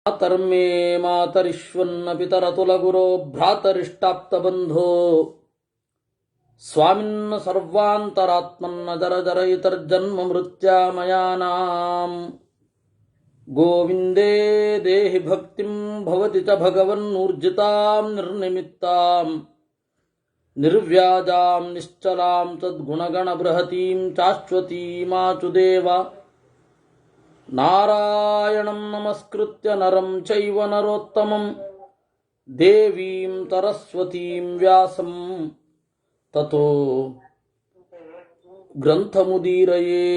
ಮಾತರ್ಮೇ ಮಾತರಿಶ್ವನ್ನ ಪಿತರತುಲಗುರೋ ಭ್ರಾತರಿಷ್ಟಾಪ್ತಬಂಧೋ ಸ್ವಾಮಿನ್ನ ಸರ್ವಾಂತರಾತ್ಮನ್ನ ಜರಜರಯಿತರ್ಜನ್ಮ ಮೃತ್ಯಾಮಯಾನಾಂ ಗೋವಿಂದೇ ದೇಹಿ ಭಕ್ತಿಂ ಭವತಿ ಚ ಭಗವನ್ನೂರ್ಜಿತಾಂ ನಿರ್ನಿಮಿತ್ತಾಂ ನಿರ್ವ್ಯಾಜಾಂ ನಿಶ್ಚಲಾಂ ಸದ್ಗುಣಗಣಬೃಹತೀಂ ಶಾಶ್ವತೀಮಾಚುದೇವ ನಾರಾಯಣಂ ನಮಸ್ಕೃತ್ಯ ನರಂ ಚೈವ ನರೋತ್ತಮಂ ದೇವೀಂ ಸರಸ್ವತೀಂ ವ್ಯಾಸಂ ತತೋ ಗ್ರಂಥಮುದೀರಯೇ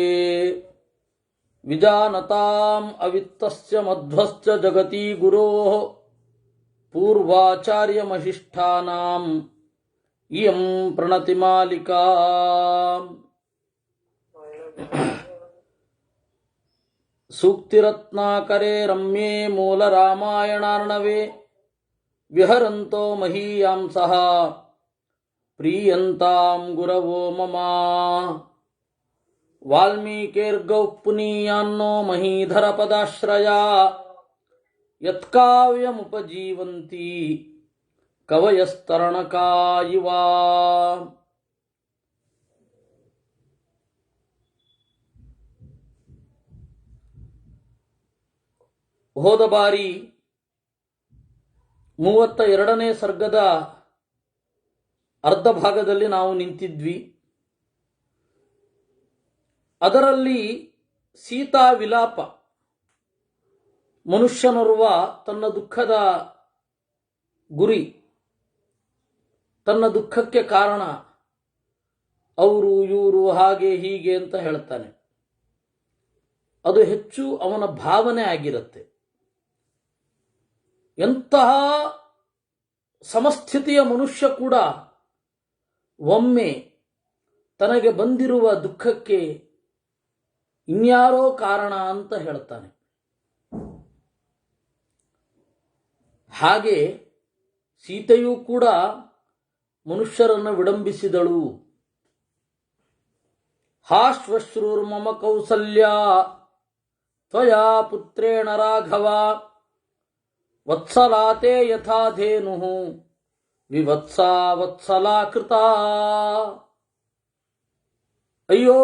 ವಿಜಾನತಾಂ ಅವಿತ್ತಸ್ಯ ಮಧ್ವಸ್ಯ ಜಗತಿ ಗುರೋಃ ಪೂರ್ವಾಚಾರ್ಯಮಹಿಷ್ಠಾನಾಂ ಇಯಂ ಪ್ರಣತಿಮಾಲಿಕಾ. ಸೂಕ್ತಿರತ್ನಾಕರೇ ರಮ್ಯೇ ಮೂಲರಾಮಾಯಣಾರ್ಣವೇ ವಿಹರಂತೋ ಮಹೀಯಾಂಸಃ ಪ್ರೀಯಂತಾಂ ಗುರವೋ ಮಮ. ವಾಲ್ಮೀಕೇರ್ಗೌ ಪುನೀಯಾನ್ನೋ ಮಹೀಧರ ಪದಾಶ್ರಯಾ ಯತ್ಕಾವ್ಯಮುಪಜೀವಂತಿ ಕವಯಸ್ತರಣಕಾ ಇವ. ಹೋದ ಬಾರಿ 32ನೇ ಸರ್ಗದ ಅರ್ಧ ಭಾಗದಲ್ಲಿ ನಾವು ನಿಂತಿದ್ವಿ. ಅದರಲ್ಲಿ ಸೀತಾ ವಿಲಾಪ, ಮನುಷ್ಯನೋರ್ವ ತನ್ನ ದುಃಖದ ಗುರಿ, ತನ್ನ ದುಃಖಕ್ಕೆ ಕಾರಣ ಅವರು ಇವರು ಹಾಗೆ ಹೀಗೆ ಅಂತ ಹೇಳ್ತಾನೆ. ಅದು ಹೆಚ್ಚು ಅವನ ಭಾವನೆ ಆಗಿರುತ್ತೆ. ಎಂತಹ ಸಮಸ್ಥಿತಿಯ ಮನುಷ್ಯ ಕೂಡ ಒಮ್ಮೆ ತನಗೆ ಬಂದಿರುವ ದುಃಖಕ್ಕೆ ಇನ್ಯಾರೋ ಕಾರಣ ಅಂತ ಹೇಳ್ತಾನೆ. ಹಾಗೆ ಸೀತೆಯೂ ಕೂಡ ಮನುಷ್ಯರನ್ನು ವಿಡಂಬಿಸಿದಳು. ಹಾಶ್ವಶ್ರೂರ್ಮಮ ಕೌಸಲ್ಯ ತ್ವಯಾ ಪುತ್ರೇಣ ರಾಘವ ವತ್ಸಲಾತೆ ಯಥಾಧೇನು ವಿವತ್ಸಾ ವತ್ಸಲಾಕೃತ. ಅಯ್ಯೋ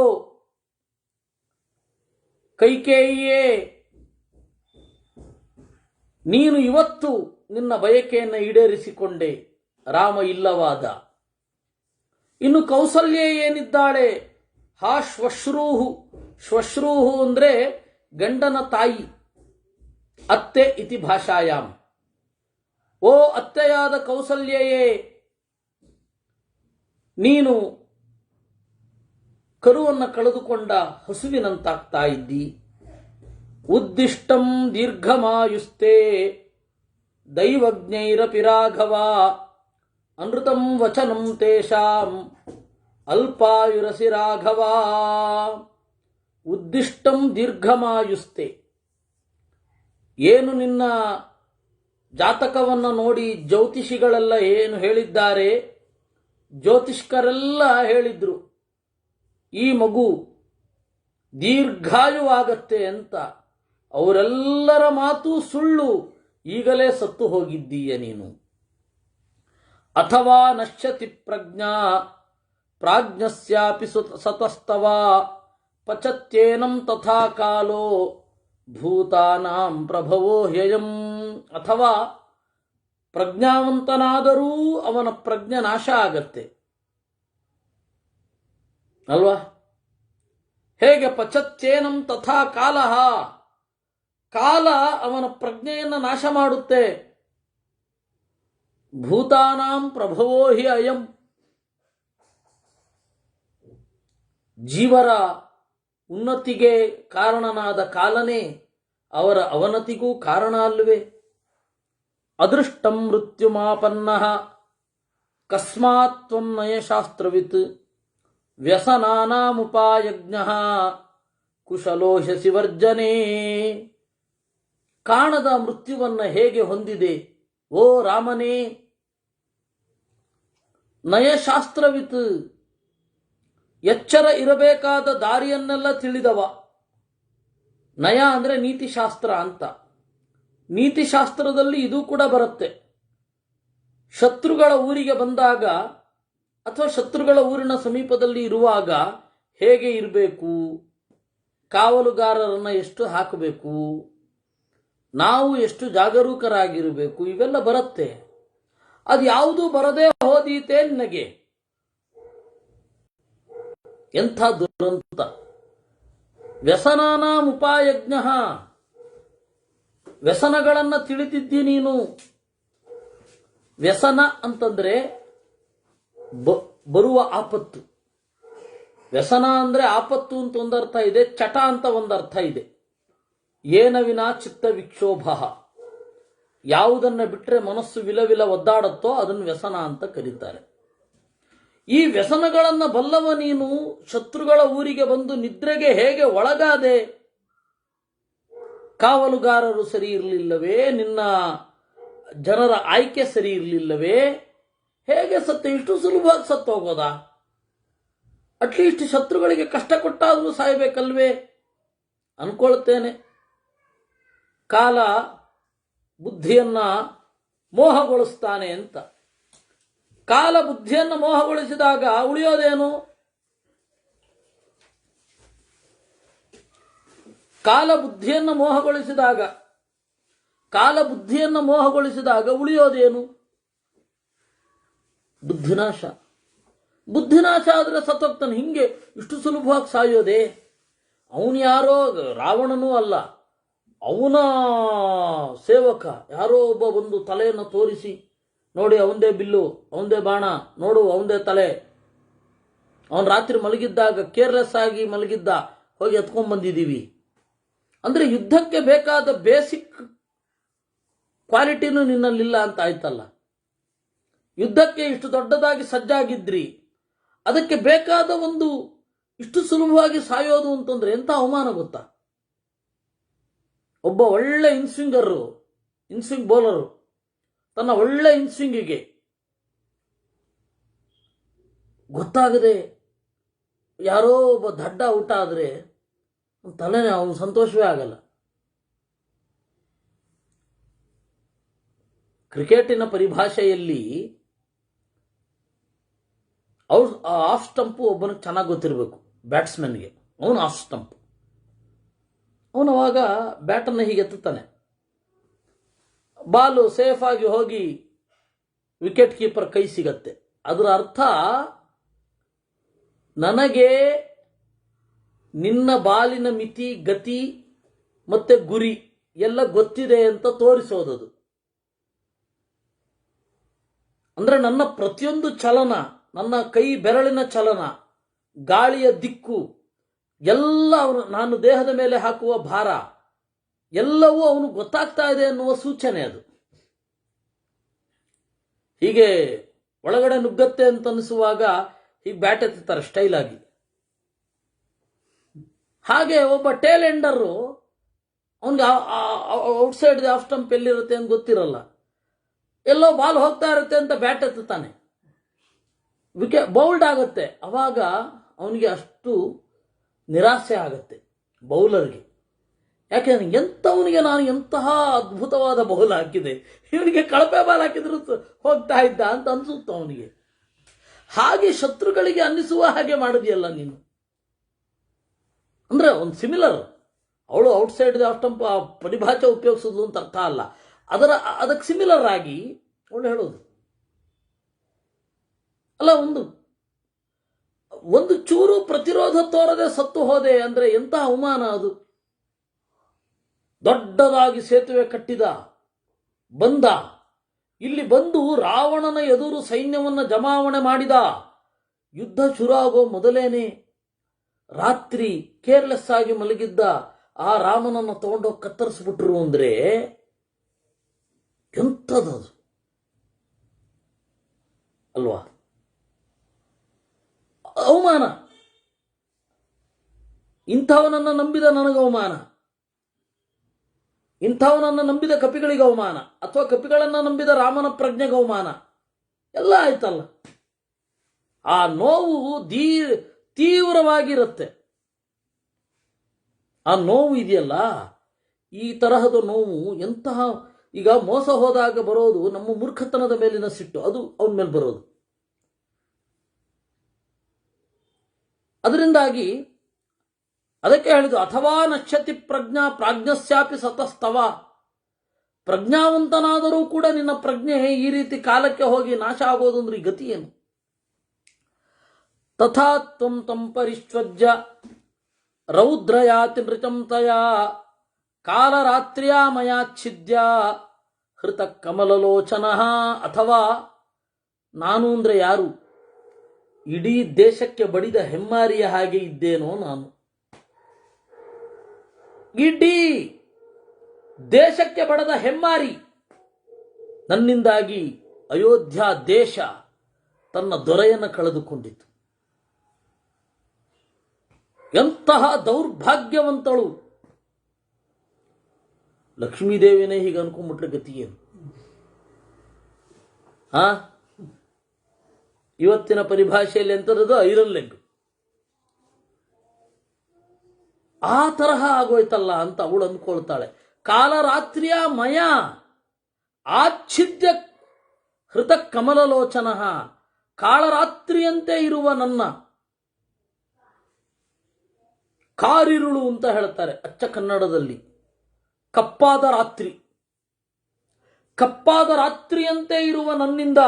ಕೈಕೇಯಿಯೇ, ನೀನು ಇವತ್ತು ನಿನ್ನ ಬಯಕೆಯನ್ನು ಈಡೇರಿಸಿಕೊಂಡೆ, ರಾಮ ಇಲ್ಲವಾದ. ಇನ್ನು ಕೌಸಲ್ಯ ಏನಿದ್ದಾಳೆ, ಹಾ ಶ್ವಶ್ರೂಹು. ಶ್ವಶ್ರೂಹು ಅಂದ್ರೆ ಗಂಡನ ತಾಯಿ, ಅತ್ತೆ ಇತಿ ಭಾಷಾಯಾಮ್. ಓ ಅತ್ತೆಯಾದ ಕೌಸಲ್ಯೆಯೇ, ನೀನು ಕರುವನ್ನು ಕಳೆದುಕೊಂಡ ಹಸುವಿನಂತಾಗ್ತಾ ಇದ್ದಿ. ಉದ್ದಿಷ್ಟಂ ದೀರ್ಘಮಾಯುಸ್ತೆ ದೈವಜ್ಞೈರಪಿ ರಾಘವ ಅನೃತಂ ವಚನಂ ತೇಷಾಂ ಅಲ್ಪಾಯುರಸಿ ರಾಘವ. ಉದ್ದಿಷ್ಟಂ ದೀರ್ಘಮಾಯುಸ್ತೆ, ಏನು ನಿನ್ನ ಜಾತಕವನ್ನು ನೋಡಿ ಜ್ಯೋತಿಷಿಗಳೆಲ್ಲ ಏನು ಹೇಳಿದ್ದಾರೆ, ಜ್ಯೋತಿಷ್ಕರೆಲ್ಲ ಹೇಳಿದ್ರು ಈ ಮಗು ದೀರ್ಘಾಯುವಾಗತ್ತೆ ಅಂತ. ಅವರೆಲ್ಲರ ಮಾತು ಸುಳ್ಳು, ಈಗಲೇ ಸತ್ತು ಹೋಗಿದ್ದೀಯ ನೀನು. ಅಥವಾ ನಶ್ಯತಿ ಪ್ರಜ್ಞಾ ಪ್ರಾಜ್ಞಸ್ಯಾಪಿ ಸತಸ್ತವ ಪಚತ್ಯೇನಂ ತಥಾ ಕಾಲೋ ಭೂತಾನಾಂ ಪ್ರಭವೋ ಹ್ಯಯಂ. ಅಥವಾ ಪ್ರಜ್ಞಾವಂತನಾದರೂ ಅವನ ಪ್ರಜ್ಞೆ ನಾಶ ಆಗತ್ತೆ ಅಲ್ವಾ? ಹೇಗೆ ಪಚತ್ಯೇನಂ ತಥಾ ಕಾಲಃ, ಕಾಲ ಅವನ ಪ್ರಜ್ಞೆಯನ್ನು ನಾಶ ಮಾಡುತ್ತೆ. ಭೂತಾನಾಂ ಪ್ರಭವೋ ಹಿ ಅಯಂ, ಜೀವರ ಉನ್ನತಿಗೆ ಕಾರಣನಾದ ಕಾಲನೇ ಅವರ ಅವನತಿಗೂ ಕಾರಣ ಅಲ್ವೇ? ಅದೃಷ್ಟಂ ಮೃತ್ಯುಮಾಪನ್ನಃ ಕಸ್ಮಾತ್ ತ್ವಂ ನಯಶಾಸ್ತ್ರವಿತ್ ವ್ಯಸನಾನಾಮುಪಾಯಜ್ಞಃ ಕುಶಲೋ ಹ್ಯಸಿ ವರ್ಜನೆ. ಕಾಣದ ಮೃತ್ಯುವನ್ನು ಹೇಗೆ ಹೊಂದಿದೆ ಓ ರಾಮನೇ? ನಯಶಾಸ್ತ್ರವಿತ್, ಎಚ್ಚರ ಇರಬೇಕಾದ ದಾರಿಯನ್ನೆಲ್ಲ ತಿಳಿದವ. ನಯ ಅಂದರೆ ನೀತಿಶಾಸ್ತ್ರ ಅಂತ. ನೀತಿಶಾಸ್ತ್ರದಲ್ಲಿ ಇದು ಕೂಡ ಬರುತ್ತೆ. ಶತ್ರುಗಳ ಊರಿಗೆ ಬಂದಾಗ ಅಥವಾ ಶತ್ರುಗಳ ಊರಿನ ಸಮೀಪದಲ್ಲಿ ಇರುವಾಗ ಹೇಗೆ ಇರಬೇಕು, ಕಾವಲುಗಾರರನ್ನು ಎಷ್ಟು ಹಾಕಬೇಕು, ನಾವು ಎಷ್ಟು ಜಾಗರೂಕರಾಗಿರಬೇಕು, ಇವೆಲ್ಲ ಬರುತ್ತೆ. ಅದು ಯಾವುದೂ ಬರದೇ ಹೋದೀತೆ ನಿನಗೆ. ಎಂಥ ದುರಂತ. ವ್ಯಸನಾನಾಂ ಉಪಾಯಜ್ಞ, ವ್ಯಸನಗಳನ್ನು ತಿಳಿದಿದ್ದಿ ನೀನು. ವ್ಯಸನ ಅಂತಂದ್ರೆ ಬರುವ ಆಪತ್ತು. ವ್ಯಸನ ಅಂದ್ರೆ ಆಪತ್ತು ಅಂತ ಒಂದರ್ಥ ಇದೆ, ಚಟ ಅಂತ ಒಂದರ್ಥ ಇದೆ. ಏನ ವಿನಾ ಚಿತ್ತ ವಿಕ್ಷೋಭ, ಯಾವುದನ್ನ ಬಿಟ್ಟರೆ ಮನಸ್ಸು ವಿಲವಿಲ ಒದ್ದಾಡುತ್ತೋ ಅದನ್ನು ವ್ಯಸನ ಅಂತ ಕರೀತಾರೆ. ಈ ವ್ಯಸನಗಳನ್ನ ಬಲ್ಲವ ನೀನು ಶತ್ರುಗಳ ಊರಿಗೆ ಬಂದು ನಿದ್ರೆಗೆ ಹೇಗೆ ಒಳಗಾದೆ? ಕಾವಲುಗಾರರು ಸರಿ ಇರಲಿಲ್ಲವೇ? ನಿನ್ನ ಜನರ ಆಯ್ಕೆ ಸರಿ ಇರಲಿಲ್ಲವೇ? ಹೇಗೆ ಸತ್ತು? ಇಷ್ಟು ಸುಲಭವಾಗಿ ಸತ್ತು ಹೋಗೋದಾ? ಅಟ್ಲೀಸ್ಟ್ ಶತ್ರುಗಳಿಗೆ ಕಷ್ಟ ಕೊಟ್ಟಾದರೂ ಸಾಯಬೇಕಲ್ವೇ ಅನ್ಕೊಳ್ತೇನೆ. ಕಾಲ ಬುದ್ಧಿಯನ್ನ ಮೋಹಗೊಳಿಸ್ತಾನೆ ಅಂತ. ಕಾಲ ಬುದ್ಧಿಯನ್ನು ಮೋಹಗೊಳಿಸಿದಾಗ ಉಳಿಯೋದೇನು? ಕಾಲ ಬುದ್ಧಿಯನ್ನು ಮೋಹಗೊಳಿಸಿದಾಗ ಉಳಿಯೋದೇನು? ಬುದ್ಧಿನಾಶ. ಬುದ್ಧಿನಾಶ ಆದರೆ ಸತ್ತೋಗ್ತಾನೆ. ಹಿಂಗೆ ಇಷ್ಟು ಸುಲಭವಾಗಿ ಸಾಯೋದೆ? ಅವನು ಯಾರೋ ರಾವಣನೂ ಅಲ್ಲ, ಅವನ ಸೇವಕ ಯಾರೋ ಒಬ್ಬ ಬಂದು ತಲೆಯನ್ನು ತೋರಿಸಿ, ನೋಡಿ ಅವಂದೇ ಬಿಲ್ಲು, ಅವಂದೇ ಬಾಣ, ನೋಡು ಅವಂದೇ ತಲೆ, ಅವನು ರಾತ್ರಿ ಮಲಗಿದ್ದಾಗ ಕೇರ್ಲೆಸ್ ಆಗಿ ಮಲಗಿದ್ದ, ಹೋಗಿ ಎತ್ಕೊಂಡ್ ಬಂದಿದ್ದೀವಿ ಅಂದ್ರೆ ಯುದ್ಧಕ್ಕೆ ಬೇಕಾದ ಬೇಸಿಕ್ ಕ್ವಾಲಿಟಿನೂ ನಿನ್ನಲ್ಲಿಲ್ಲ ಅಂತ ಆಯ್ತಲ್ಲ. ಯುದ್ಧಕ್ಕೆ ಇಷ್ಟು ದೊಡ್ಡದಾಗಿ ಸಜ್ಜಾಗಿದ್ರಿ, ಅದಕ್ಕೆ ಬೇಕಾದ ಒಂದು ಇಷ್ಟು ಸುಲಭವಾಗಿ ಸಾಯೋದು ಅಂತಂದ್ರೆ ಎಂಥ ಅವಮಾನ ಗೊತ್ತಾ? ಒಬ್ಬ ಒಳ್ಳೆ ಇನ್ಸ್ವಿಂಗ್ ಬೌಲರು ತನ್ನ ಒಳ್ಳೆ ಇನ್ಸ್ವಿಂಗಿಗೆ ಗೊತ್ತಾಗದೆ ಯಾರೋ ಒಬ್ಬ ದಡ್ಡ ಔಟ್ ಆದ್ರೆ ತಲೆನೇ ಅವನು ಸಂತೋಷವೇ ಆಗಲ್ಲ. ಕ್ರಿಕೆಟಿನ ಪರಿಭಾಷೆಯಲ್ಲಿ ಆಫ್ ಸ್ಟಂಪು ಒಬ್ಬನಿಗೆ ಚೆನ್ನಾಗಿ ಗೊತ್ತಿರಬೇಕು, ಬ್ಯಾಟ್ಸ್ಮನ್ಗೆ. ಅವನು ಆಫ್ ಸ್ಟಂಪ್. ಅವನು ಅವಾಗ ಬ್ಯಾಟನ್ನು ಹೀಗೆ ಎತ್ತುತ್ತಾನೆ, ಬಾಲು ಸೇಫ್ ಆಗಿ ಹೋಗಿ ವಿಕೆಟ್ ಕೀಪರ್ ಕೈ ಸಿಗತ್ತೆ. ಅದರ ಅರ್ಥ ನನಗೆ ನಿನ್ನ ಬಾಲಿನ ಮಿತಿ, ಗತಿ ಮತ್ತೆ ಗುರಿ ಎಲ್ಲ ಗೊತ್ತಿದೆ ಅಂತ ತೋರಿಸೋದದು. ಅಂದ್ರೆ ನನ್ನ ಪ್ರತಿಯೊಂದು ಚಲನ, ನನ್ನ ಕೈ ಬೆರಳಿನ ಚಲನ, ಗಾಳಿಯ ದಿಕ್ಕು ಎಲ್ಲ ನಾನು ದೇಹದ ಮೇಲೆ ಹಾಕುವ ಭಾರ ಎಲ್ಲವೂ ಅವನು ಗೊತ್ತಾಗ್ತಾ ಇದೆ ಅನ್ನುವ ಸೂಚನೆ ಅದು. ಹೀಗೆ ಒಳಗಡೆ ನುಗ್ಗತ್ತೆ ಅಂತ ಅನಿಸುವಾಗ ಹೀಗೆ ಬ್ಯಾಟ್ ಎತ್ತುತ್ತಾರೆ ಸ್ಟೈಲ್ ಆಗಿ. ಹಾಗೆ ಒಬ್ಬ ಟೇಲ್ ಎಂಡರು ಅವನಿಗೆ ಔಟ್ಸೈಡ್ ಆಫ್ ಸ್ಟಂಪ್ ಎಲ್ಲಿರುತ್ತೆ ಅಂತ ಗೊತ್ತಿರಲ್ಲ, ಎಲ್ಲೋ ಬಾಲ್ ಹೋಗ್ತಾ ಇರುತ್ತೆ ಅಂತ ಬ್ಯಾಟ್ ಎತ್ತುತ್ತಾನೆ, ವಿಕೆಟ್ ಬೌಲ್ಡ್ ಆಗುತ್ತೆ. ಅವಾಗ ಅವನಿಗೆ ಅಷ್ಟು ನಿರಾಸೆ ಆಗುತ್ತೆ ಬೌಲರ್ಗೆ. ಯಾಕೆಂದ್ರೆ ಎಂಥವನಿಗೆ ನಾನು ಎಂತಹ ಅದ್ಭುತವಾದ ಬೌಲ್ ಹಾಕಿದೆ, ಇವನಿಗೆ ಕಳಪೆ ಬಾಲ್ ಹಾಕಿದ್ರು ಹೋಗ್ತಾ ಇದ್ದ ಅಂತ ಅನ್ಸುತ್ತ ಅವನಿಗೆ. ಹಾಗೆ ಶತ್ರುಗಳಿಗೆ ಅನ್ನಿಸುವ ಹಾಗೆ ಮಾಡಿದೆಯಲ್ಲ ನೀನು. ಅಂದ್ರೆ ಒಂದು ಸಿಮಿಲರ್, ಅವಳು ಔಟ್ಸೈಡ್ ಆಫ್ ಸ್ಟಂಪ್ ಪರಿಭಾಷೆ ಉಪಯೋಗಿಸೋದು ಅಂತ ಅರ್ಥ ಅಲ್ಲ, ಅದಕ್ಕೆ ಸಿಮಿಲರ್ ಆಗಿ ಅವಳು ಹೇಳೋದು ಅಲ್ಲ. ಒಂದು ಚೂರು ಪ್ರತಿರೋಧ ತೋರದೆ ಸತ್ತು ಹೋದೆ ಅಂದ್ರೆ ಎಂಥ ಅವಮಾನ ಅದು. ದೊಡ್ಡದಾಗಿ ಸೇತುವೆ ಕಟ್ಟಿದ ಬಂದ, ಇಲ್ಲಿ ಬಂದು ರಾವಣನ ಎದುರು ಸೈನ್ಯವನ್ನ ಜಮಾವಣೆ ಮಾಡಿದ. ಯುದ್ಧ ಶುರು ಆಗೋ ಮೊದಲೇನೆ ರಾತ್ರಿ ಕೇರ್ಲೆಸ್ ಆಗಿ ಮಲಗಿದ್ದ ಆ ರಾಮನನ್ನ ತಗೊಂಡೋಗಿ ಕತ್ತರಿಸ್ಬಿಟ್ರು ಅಂದ್ರೆ ಎಂಥದದು ಅಲ್ವಾ? ಅವಮಾನ. ಇಂಥವನನ್ನ ನಂಬಿದ ನನಗೆ ಅವಮಾನ, ಇಂಥವನನ್ನ ನಂಬಿದ ಕಪಿಗಳಿಗೆ ಅವಮಾನ, ಅಥವಾ ಕಪಿಗಳನ್ನ ನಂಬಿದ ರಾಮನ ಪ್ರಜ್ಞೆಗೆ ಅವಮಾನ, ಎಲ್ಲ ಆಯ್ತಲ್ಲ. ಆ ನೋವು ತೀವ್ರವಾಗಿರುತ್ತೆ. ಆ ನೋವು ಇದೆಯಲ್ಲ, ಈ ತರಹದ ನೋವು ಎಂತಹ, ಈಗ ಮೋಸ ಹೋದಾಗ ಬರೋದು ನಮ್ಮ ಮೂರ್ಖತನದ ಮೇಲಿನ ಸಿಟ್ಟು, ಅದು ಅವನ ಮೇಲೆ ಬರೋದು. ಅದರಿಂದಾಗಿ ಅದಕ್ಕೆ ಹೇಳಿದ್ರು, ಅಥವಾ ನಶ್ಯತಿ ಪ್ರಜ್ಞಾ ಪ್ರಾಜ್ಞಸ್ಯಾಪಿ ಸತಸ್ತವ. ಪ್ರಜ್ಞಾವಂತನಾದರೂ ಕೂಡ ನಿನ್ನ ಪ್ರಜ್ಞೆ ಈ ರೀತಿ ಕಾಲಕ್ಕೆ ಹೋಗಿ ನಾಶ ಆಗೋದು ಅಂದ್ರೆ ಈ ಗತಿ ಏನು? ತಥಾ ತ್ವಂ ತಂ ಪರಿಶ್ವಜ್ಯ ರೌದ್ರಯಾತಿ ನೃತಂ ತಯಾ ಕಾಲರಾತ್ರಿಯ ಮಯಾಚ್ಛಿದ್ಯ ಹೃತ ಕಮಲಲೋಚನ. ಅಥವಾ ನಾನು ಅಂದ್ರೆ ಯಾರು? ಇಡೀ ದೇಶಕ್ಕೆ ಬಡಿದ ಹೆಮ್ಮಾರಿಯ ಹಾಗೆ ಇದ್ದೇನೋ ನಾನು. ಇಡೀ ದೇಶಕ್ಕೆ ಬಡದ ಹೆಮ್ಮಾರಿ. ನನ್ನಿಂದಾಗಿ ಅಯೋಧ್ಯ ದೇಶ ತನ್ನ ದೊರೆಯನ್ನು ಕಳೆದುಕೊಂಡಿತು. ಎಂತಹ ದೌರ್ಭಾಗ್ಯವಂತಳು ಲಕ್ಷ್ಮೀದೇವಿನೇ ಹೀಗೆ ಅನ್ಕೊಂಡ್ಬಿಟ್ರೆ ಗತಿ ಏನು? ಇವತ್ತಿನ ಪರಿಭಾಷೆಯಲ್ಲಿ ಎಂತದ್ದು ಐರನ್ ಲೆಗ್. ಆ ತರಹ ಆಗೋಯ್ತಲ್ಲ ಅಂತ ಅವಳು ಅಂದ್ಕೊಳ್ತಾಳೆ. ಕಾಲರಾತ್ರಿಯ ಮಯ ಆಚ್ಛಿದ್ಯ ಹೃತ ಕಮಲಲೋಚನ. ಕಾಳರಾತ್ರಿಯಂತೆ ಇರುವ ನನ್ನ, ಕಾರಿರುಳು ಅಂತ ಹೇಳ್ತಾರೆ ಅಚ್ಚ ಕನ್ನಡದಲ್ಲಿ, ಕಪ್ಪಾದ ರಾತ್ರಿ. ಕಪ್ಪಾದ ರಾತ್ರಿಯಂತೆ ಇರುವ ನನ್ನಿಂದ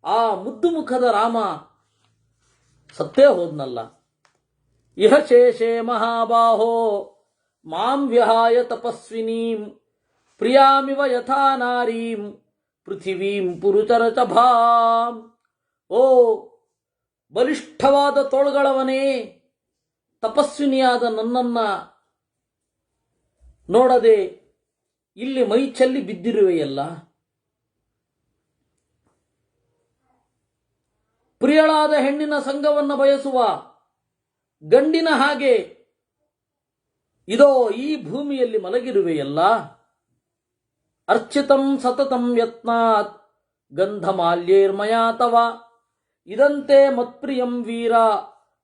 ಆ ಮುದ್ದು ಮುಖದ ರಾಮ ಸತ್ತೇ ಹೋದ್ನಲ್ಲ. ಇಹ ಶೇಷೇ ಮಹಾಬಾಹೋ ಮಾಂ ವಿಹಾಯ ತಪಸ್ವಿನೀಂ ಪ್ರಿಯಾಮಿವ ಯಥಾ ನಾರೀಂ ಪೃಥಿವೀಂ ಪುರುಚರಚಭಾಂ. ಓ ಬಲಿಷ್ಠವಾದ ತೋಳುಗಳವನೇ, ತಪಸ್ವಿನಿಯಾದ ನನ್ನನ್ನ ನೋಡದೆ ಇಲ್ಲಿ ಮೈ ಚೆಲ್ಲಿ ಬಿದ್ದಿರುವೆಯಲ್ಲ. ಪ್ರಿಯಳಾದ ಹೆಣ್ಣಿನ ಸಂಗವನ್ನು ಬಯಸುವ ಗಂಡಿನ ಹಾಗೆ ಇದೋ ಈ ಭೂಮಿಯಲ್ಲಿ ಮಲಗಿರುವೆಯಲ್ಲ. ಅರ್ಚಿತಂ ಸತತಂ ಯತ್ನಾತ್ ಗಂಧಮಾಲ್ಯೇರ್ಮಯಾ ತವ ಇದಂತೆ ಮತ್ಪ್ರಿಯಂ ವೀರ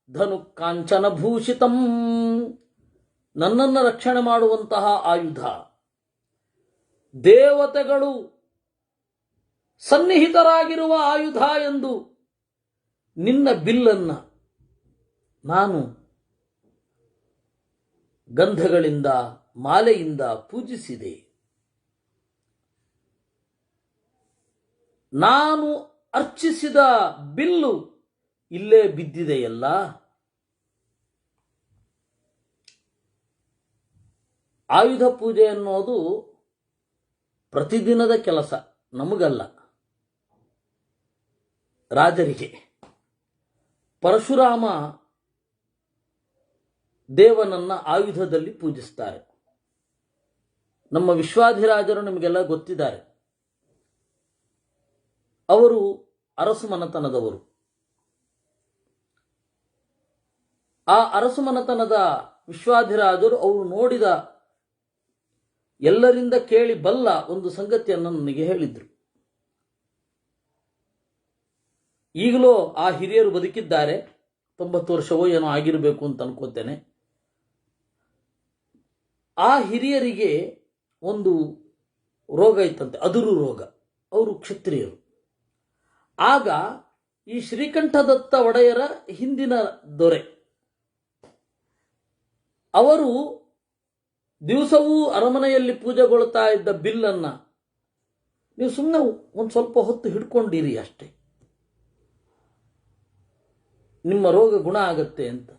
ಧನು ಕಾಂಚನ ಭೂಷಿತಂ. ನನ್ನನ್ನು ರಕ್ಷಣೆ ಮಾಡುವಂತಹ ಆಯುಧ, ದೇವತೆಗಳು ಸನ್ನಿಹಿತರಾಗಿರುವ ಆಯುಧ ಎಂದು ನಿನ್ನ ಬಿಲ್ಲನ್ನ ನಾನು ಗಂಧಗಳಿಂದ ಮಾಲೆಯಿಂದ ಪೂಜಿಸಿದೆ. ನಾನು ಅರ್ಚಿಸಿದ ಬಿಲ್ಲು ಇಲ್ಲೇ ಬಿದ್ದಿದೆಯಲ್ಲ. ಆಯುಧ ಪೂಜೆ ಅನ್ನೋದು ಪ್ರತಿದಿನದ ಕೆಲಸ, ನಮಗಲ್ಲ, ರಾಜರಿಗೆ. ಪರಶುರಾಮ ದೇವನನ್ನ ಆಯುಧದಲ್ಲಿ ಪೂಜಿಸ್ತಾರೆ. ನಮ್ಮ ವಿಶ್ವಾಧಿರಾಜರು ನಿಮಗೆಲ್ಲ ಗೊತ್ತಿದ್ದಾರೆ. ಅವರು ಅರಸು ಮನತನದವರು. ಆ ಅರಸು ಮನತನದ ವಿಶ್ವಾಧಿರಾಜರು ಅವರು ನೋಡಿದ, ಎಲ್ಲರಿಂದ ಕೇಳಿ ಬಲ್ಲ ಒಂದು ಸಂಗತಿಯನ್ನು ನನಗೆ ಹೇಳಿದ್ರು. ಈಗಲೂ ಆ ಹಿರಿಯರು ಬದುಕಿದ್ದಾರೆ. 90 ವರ್ಷವೋ ಏನೋ ಆಗಿರಬೇಕು ಅಂತ ಅನ್ಕೋತೇನೆ. ಆ ಹಿರಿಯರಿಗೆ ಒಂದು ರೋಗ ಇತ್ತಂತೆ, ಅದುರು ರೋಗ. ಅವರು ಕ್ಷತ್ರಿಯರು. ಆಗ ಈ ಶ್ರೀಕಂಠದತ್ತ ಒಡೆಯರ ಹಿಂದಿನ ದೊರೆ ಅವರು ದಿವಸವೂ ಅರಮನೆಯಲ್ಲಿ ಪೂಜೆಗೊಳ್ತಾ ಇದ್ದ ಬಿಲ್ಲನ್ನ ನೀವು ಸುಮ್ಮನೆ ಒಂದು ಸ್ವಲ್ಪ ಹೊತ್ತು ಹಿಡ್ಕೊಂಡಿರಿ ಅಷ್ಟೇ, ನಿಮ್ಮ ರೋಗ ಗುಣ ಆಗತ್ತೆ ಅಂತ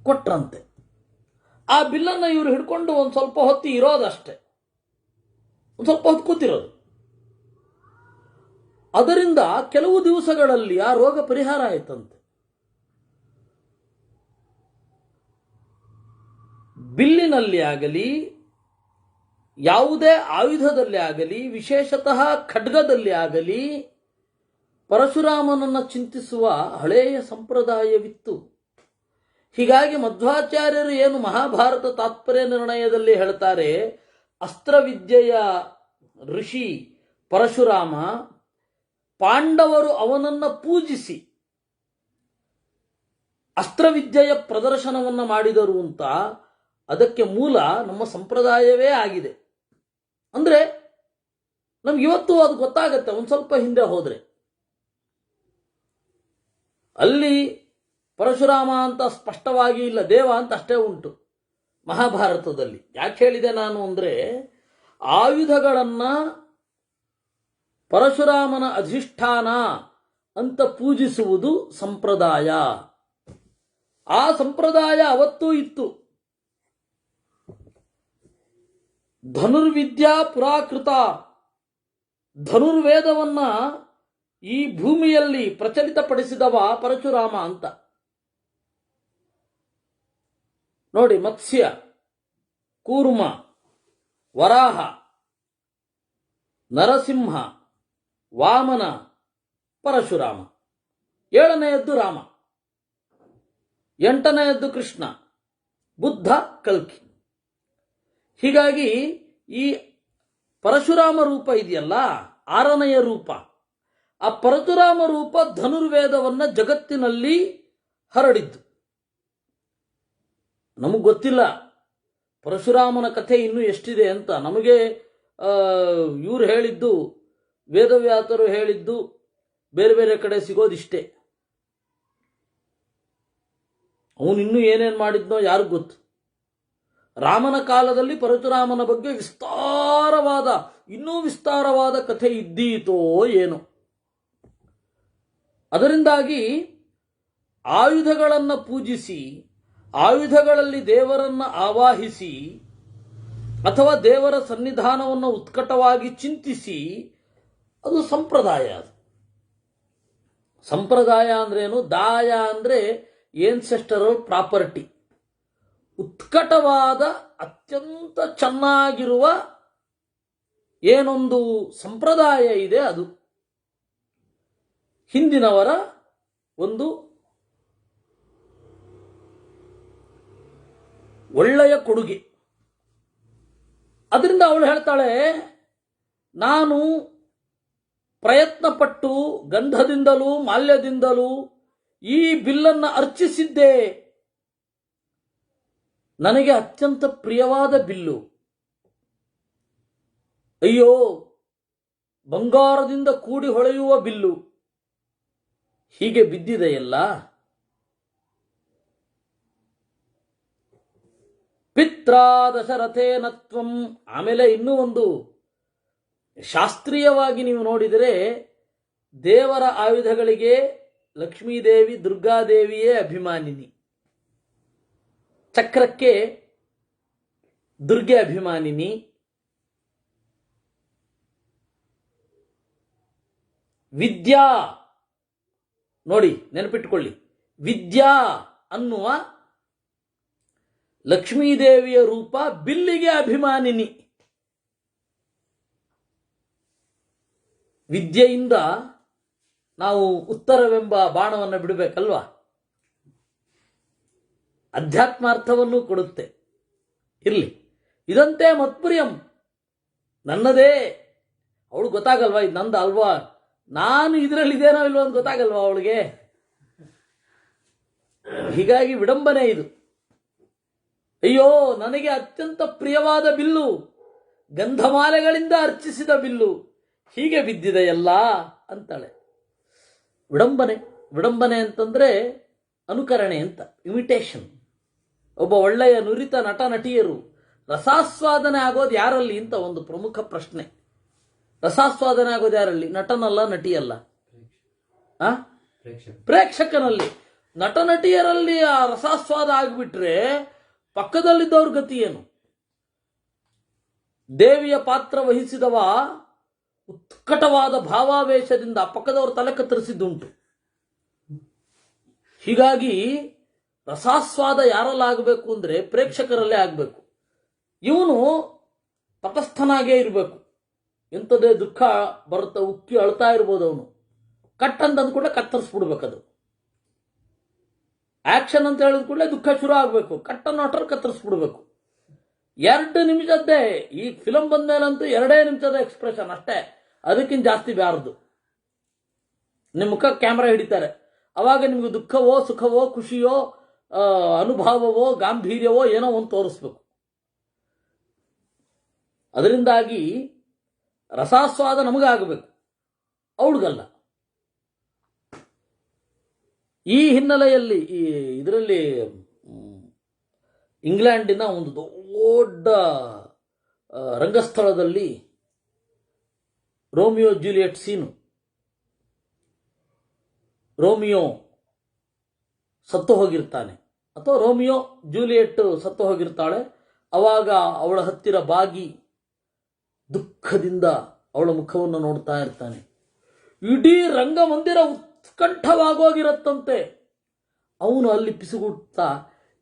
ಕೊಟ್ರಂತೆ. ಆ ಬಿಲ್ಲನ್ನು ಇವರು ಹಿಡ್ಕೊಂಡು ಒಂದು ಸ್ವಲ್ಪ ಹೊತ್ತು ಇರೋದಷ್ಟೇ, ಒಂದು ಸ್ವಲ್ಪ ಹೊತ್ತು ಕೂತಿರೋದು. ಅದರಿಂದ ಕೆಲವು ದಿವಸಗಳಲ್ಲಿ ಆ ರೋಗ ಪರಿಹಾರ ಆಯ್ತಂತೆ. ಬಿಲ್ಲಿನಲ್ಲಿ ಆಗಲಿ, ಯಾವುದೇ ಆಯುಧದಲ್ಲಿ ಆಗಲಿ, ವಿಶೇಷತಃ ಖಡ್ಗದಲ್ಲಿ ಆಗಲಿ ಪರಶುರಾಮನನ್ನು ಚಿಂತಿಸುವ ಹಳೆಯ ಸಂಪ್ರದಾಯವಿತ್ತು. ಹೀಗಾಗಿ ಮಧ್ವಾಚಾರ್ಯರು ಏನು ಮಹಾಭಾರತ ತಾತ್ಪರ್ಯ ನಿರ್ಣಯದಲ್ಲಿ ಹೇಳ್ತಾರೆ, ಅಸ್ತ್ರವಿದ್ಯೆಯ ಋಷಿ ಪರಶುರಾಮ, ಪಾಂಡವರು ಅವನನ್ನು ಪೂಜಿಸಿ ಅಸ್ತ್ರವಿದ್ಯೆಯ ಪ್ರದರ್ಶನವನ್ನು ಮಾಡಿದರು ಅಂತ ಅದಕ್ಕೆ ಮೂಲ ನಮ್ಮ ಸಂಪ್ರದಾಯವೇ ಆಗಿದೆ. ಅಂದರೆ ನಮ್ಗೆ ಇವತ್ತು ಅದು ಗೊತ್ತಾಗತ್ತೆ. ಒಂದು ಸ್ವಲ್ಪ ಹಿಂದೆ ಹೋದ್ರೆ ಅಲ್ಲಿ ಪರಶುರಾಮ ಅಂತ ಸ್ಪಷ್ಟವಾಗಿ ಇಲ್ಲ, ದೇವ ಅಂತ ಅಷ್ಟೇ ಉಂಟು ಮಹಾಭಾರತದಲ್ಲಿ. ಯಾಕೆ ಹೇಳಿದೆ ನಾನು ಅಂದರೆ, ಆಯುಧಗಳನ್ನ ಪರಶುರಾಮನ ಅಧಿಷ್ಠಾನ ಅಂತ ಪೂಜಿಸುವುದು ಸಂಪ್ರದಾಯ. ಆ ಸಂಪ್ರದಾಯ ಅವತ್ತೂ ಇತ್ತು. ಧನುರ್ವಿದ್ಯಾ ಪುರಾಕೃತ, ಧನುರ್ವೇದವನ್ನ ಈ ಭೂಮಿಯಲ್ಲಿ ಪ್ರಚಲಿತಪಡಿಸಿದವ ಪರಶುರಾಮ ಅಂತ. ನೋಡಿ, ಮತ್ಸ್ಯ, ಕೂರ್ಮ, ವರಾಹ, ನರಸಿಂಹ, ವಾಮನ, ಪರಶುರಾಮ. 7ನೆಯದ್ದು ರಾಮ, 8ನೆಯದ್ದು ಕೃಷ್ಣ, ಬುದ್ಧ, ಕಲ್ಕಿ. ಹೀಗಾಗಿ ಈ ಪರಶುರಾಮ ರೂಪ ಇದೆಯಲ್ಲ, 6ನೆಯ ರೂಪ. ಆ ಪರಶುರಾಮ ರೂಪ ಧನುರ್ವೇದವನ್ನ ಜಗತ್ತಿನಲ್ಲಿ ಹರಡಿದ್ದು. ನಮಗೆ ಗೊತ್ತಿಲ್ಲ ಪರಶುರಾಮನ ಕಥೆ ಇನ್ನೂ ಎಷ್ಟಿದೆ ಅಂತ. ನಮಗೆ ಇವ್ರು ಹೇಳಿದ್ದು, ವೇದವ್ಯಾಸರು ಹೇಳಿದ್ದು, ಬೇರೆ ಬೇರೆ ಕಡೆ ಸಿಗೋದಿಷ್ಟೇ. ಅವನು ಇನ್ನೂ ಏನೇನು ಮಾಡಿದ್ನೋ ಯಾರಿಗೂ ಗೊತ್ತು. ರಾಮನ ಕಾಲದಲ್ಲಿ ಪರಶುರಾಮನ ಬಗ್ಗೆ ಇನ್ನೂ ವಿಸ್ತಾರವಾದ ಕಥೆ ಇದ್ದೀತೋ ಏನೋ. ಅದರಿಂದಾಗಿ ಆಯುಧಗಳನ್ನು ಪೂಜಿಸಿ, ಆಯುಧಗಳಲ್ಲಿ ದೇವರನ್ನ ಆವಾಹಿಸಿ, ಅಥವಾ ದೇವರ ಸನ್ನಿಧಾನವನ್ನು ಉತ್ಕಟವಾಗಿ ಚಿಂತಿಸಿ, ಅದು ಸಂಪ್ರದಾಯ. ಅದು ಸಂಪ್ರದಾಯ ಅಂದ್ರೇನು? ದಾಯ ಅಂದ್ರೆ ಏನ್ಸೆಸ್ಟರಲ್ ಪ್ರಾಪರ್ಟಿ. ಉತ್ಕಟವಾದ, ಅತ್ಯಂತ ಚೆನ್ನಾಗಿರುವ ಏನೊಂದು ಸಂಪ್ರದಾಯ ಇದೆ, ಅದು ಹಿಂದಿನವರ ಒಂದು ಒಳ್ಳೆಯ ಕೊಡುಗೆ. ಅದರಿಂದ ಅವಳು ಹೇಳ್ತಾಳೆ, ನಾನು ಪ್ರಯತ್ನಪಟ್ಟು ಗಂಧದಿಂದಲೂ ಮಾಲ್ಯದಿಂದಲೂ ಈ ಬಿಲ್ಲನ್ನು ಅರ್ಚಿಸಿದ್ದೆ. ನನಗೆ ಅತ್ಯಂತ ಪ್ರಿಯವಾದ ಬಿಲ್ಲು. ಅಯ್ಯೋ, ಬಂಗಾರದಿಂದ ಕೂಡಿ ಹೊಳೆಯುವ ಬಿಲ್ಲು ಹೀಗೆ ಬಿದ್ದಿದೆಯಲ್ಲ. ಪಿತ್ರ ದಶರಥೇನ ತ್ವಂ. ಆಮೇಲೆ ಇನ್ನೂ ಒಂದು, ಶಾಸ್ತ್ರೀಯವಾಗಿ ನೀವು ನೋಡಿದರೆ ದೇವರ ಆಯುಧಗಳಿಗೆ ಲಕ್ಷ್ಮೀದೇವಿ, ದುರ್ಗಾದೇವಿಯೇ ಅಭಿಮಾನಿನಿ. ಚಕ್ರಕ್ಕೆ ದುರ್ಗೆ ಅಭಿಮಾನಿನಿ, ವಿದ್ಯಾ ನೋಡಿ ನೆನಪಿಟ್ಟುಕೊಳ್ಳಿ, ವಿದ್ಯಾ ಅನ್ನುವ ಲಕ್ಷ್ಮೀದೇವಿಯ ರೂಪ ಬಿಲ್ಲಿಗೆ ಅಭಿಮಾನಿನಿ. ವಿದ್ಯೆಯಿಂದ ನಾವು ಉತ್ತರವೆಂಬ ಬಾಣವನ್ನು ಬಿಡಬೇಕಲ್ವಾ? ಅಧ್ಯಾತ್ಮಾರ್ಥವನ್ನು ಕೊಡುತ್ತೆ. ಇರಲಿ, ಇದಂತೆ ಮತ್ಪ್ರಿಯಂ, ನನ್ನದೇ. ಅವಳು ಗೊತ್ತಾಗಲ್ವಾ ಇದು ನಂದು ಅಲ್ವಾ, ನಾನು ಇದರಲ್ಲಿ ಇದೇನೋ ಇಲ್ವೋ ಅಂತ ಗೊತ್ತಾಗಲ್ವಾ ಅವಳಿಗೆ. ಹೀಗಾಗಿ ವಿಡಂಬನೆ ಇದು. ಅಯ್ಯೋ, ನನಗೆ ಅತ್ಯಂತ ಪ್ರಿಯವಾದ ಬಿಲ್ಲು, ಗಂಧಮಾಲೆಗಳಿಂದ ಅರ್ಚಿಸಿದ ಬಿಲ್ಲು ಹೀಗೆ ಬಿದ್ದಿದೆಯಲ್ಲ ಅಂತಾಳೆ. ವಿಡಂಬನೆ. ವಿಡಂಬನೆ ಅಂತಂದ್ರೆ ಅನುಕರಣೆ ಅಂತ, ಇಮಿಟೇಷನ್. ಒಬ್ಬ ಒಳ್ಳೆಯ ನುರಿತ ನಟ ನಟಿಯರು ರಸಾಸ್ವಾದನೆ ಆಗೋದು ಯಾರಲ್ಲಿ ಅಂತ ಒಂದು ಪ್ರಮುಖ ಪ್ರಶ್ನೆ. ರಸಾಸ್ವಾದನೆ ಆಗೋದು ಯಾರಲ್ಲಿ? ನಟನಲ್ಲ, ನಟಿಯಲ್ಲ, ಪ್ರೇಕ್ಷಕನಲ್ಲಿ. ನಟ ನಟಿಯರಲ್ಲಿ ಆ ರಸಾಸ್ವಾದ ಆಗಿಬಿಟ್ರೆ ಪಕ್ಕದಲ್ಲಿದ್ದವ್ರ ಗತಿ ಏನು? ದೇವಿಯ ಪಾತ್ರ ವಹಿಸಿದವ ಉತ್ಕಟವಾದ ಭಾವಾವೇಶದಿಂದ ಪಕ್ಕದವರು ತಲೆ ಕತ್ತರಿಸಿದ್ದುಂಟು. ಹೀಗಾಗಿ ರಸಾಸ್ವಾದ ಯಾರಲ್ಲಾಗಬೇಕು ಅಂದ್ರೆ ಪ್ರೇಕ್ಷಕರಲ್ಲೇ ಆಗಬೇಕು. ಇವನು ತಟಸ್ಥನಾಗೇ ಇರಬೇಕು. ಎಂಥದೇ ದುಃಖ ಬರುತ್ತಾ ಉಕ್ಕಿ ಅಳ್ತಾ ಇರ್ಬೋದು ಅವನು, ಕಟ್ ಅಂತ ಅಂದ್ಕೂಡಲೇ ಕತ್ತರಿಸ್ಬಿಡ್ಬೇಕದು. ಆಕ್ಷನ್ ಅಂತ ಹೇಳಿದ ಕೂಡಲೇ ದುಃಖ ಶುರು ಆಗಬೇಕು, ಕಟ್ಟನ್ನು ಹೊಟ್ಟರೆ ಕತ್ತರಿಸ್ಬಿಡ್ಬೇಕು. 2 ನಿಮಿಷದ್ದೇ. ಈ ಫಿಲಂ ಬಂದ್ಮೇಲಂತೂ 2 ನಿಮಿಷದ ಎಕ್ಸ್ಪ್ರೆಷನ್ ಅಷ್ಟೇ, ಅದಕ್ಕಿಂತ ಜಾಸ್ತಿ ಬ್ಯಾರದು. ನಿಮ್ಮ ಮುಖ ಕ್ಯಾಮ್ರಾ ಹಿಡಿತಾರೆ, ಅವಾಗ ನಿಮ್ಗೆ ದುಃಖವೋ ಸುಖವೋ ಖುಷಿಯೋ ಅನುಭವವೋ ಗಾಂಭೀರ್ಯವೋ ಏನೋ ಒಂದು ತೋರಿಸ್ಬೇಕು. ಅದರಿಂದಾಗಿ ರಸಾಸ್ವಾದ ನಮಗಾಗಬೇಕು, ಅವಳಿಗಲ್ಲ. ಈ ಹಿನ್ನೆಲೆಯಲ್ಲಿ ಇದರಲ್ಲಿ ಇಂಗ್ಲೆಂಡಿನ ಒಂದು ದೊಡ್ಡ ರಂಗಸ್ಥಳದಲ್ಲಿ ರೋಮಿಯೋ ಜೂಲಿಯಟ್ ಸೀನು. ರೋಮಿಯೋ ಸತ್ತು ಹೋಗಿರ್ತಾನೆ, ಅಥವಾ ರೋಮಿಯೋ ಜೂಲಿಯಟ್ ಸತ್ತು ಹೋಗಿರ್ತಾಳೆ. ಅವಾಗ ಅವಳ ಹತ್ತಿರ ಬಾಗಿ ದುಃಖದಿಂದ ಅವಳ ಮುಖವನ್ನು ನೋಡ್ತಾ ಇರ್ತಾನೆ. ಇಡೀ ರಂಗಮಂದಿರ ಉತ್ಕಂಠವಾಗೋಗಿರತ್ತಂತೆ. ಅವನು ಅಲ್ಲಿ ಪಿಸುಗುಡ್ತಾ,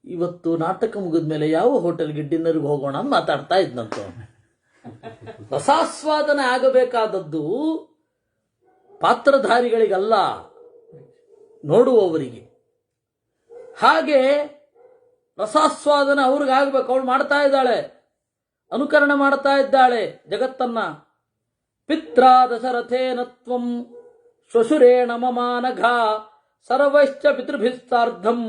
ಇವತ್ತು ನಾಟಕ ಮುಗಿದ ಮೇಲೆ ಯಾವ ಹೋಟೆಲ್ಗೆ ಡಿನ್ನರ್ಗೆ ಹೋಗೋಣ ಅಂತ ಮಾತಾಡ್ತಾ ಇದ್ನಂತ. ರಸಾಸ್ವಾದನೆ ಆಗಬೇಕಾದದ್ದು ಪಾತ್ರಧಾರಿಗಳಿಗಲ್ಲ, ನೋಡುವವರಿಗೆ. ಹಾಗೆ ರಸಾಸ್ವಾದನೆ ಅವ್ರಿಗಾಗಬೇಕು. ಅವಳು ಮಾಡ್ತಾ ಇದ್ದಾಳೆ, ಅನುಕರಣೆ ಮಾಡ್ತಾ ಇದ್ದಾಳೆ ಜಗತ್ತನ್ನ. ಪಿತ್ರ ದಶರಥೇನ ತ್ವಂ ಶ್ವಶುರೇಣ ಮಮಾನಘ ಸರ್ವೈಶ್ಚ ಪಿತೃಭಿಸ್ತಾರ್ಧಂ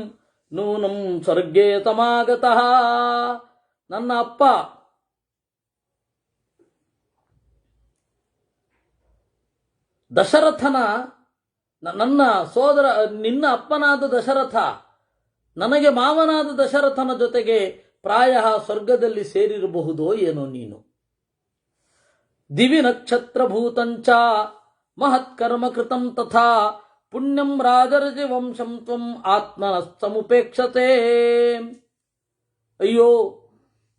ನೂನಂ ಸ್ವರ್ಗೇ ಸಮಾಗತಃ. ನನ್ನ ಅಪ್ಪ ದಶರಥನ, ನನ್ನ ಸೋದರ, ನಿನ್ನ ಅಪ್ಪನಾದ ದಶರಥ ನನಗೆ ಮಾವನಾದ ದಶರಥನ ಜೊತೆಗೆ ಪ್ರಾಯ ಸ್ವರ್ಗದಲ್ಲಿ ಸೇರಿರಬಹುದೋ ಏನೋ ನೀನು. ದಿವಿ ನಕ್ಷತ್ರಭೂತಂಚ ಮಹತ್ಕರ್ಮ ಕೃತಂ ತಥಾ ಪುಣ್ಯಂ ರಾಜರ್ಜಿ ವಂಶಂ ತ್ವಂ ಆತ್ಮನಸ್ತಮುಪೇಕ್ಷತೆ. ಅಯ್ಯೋ,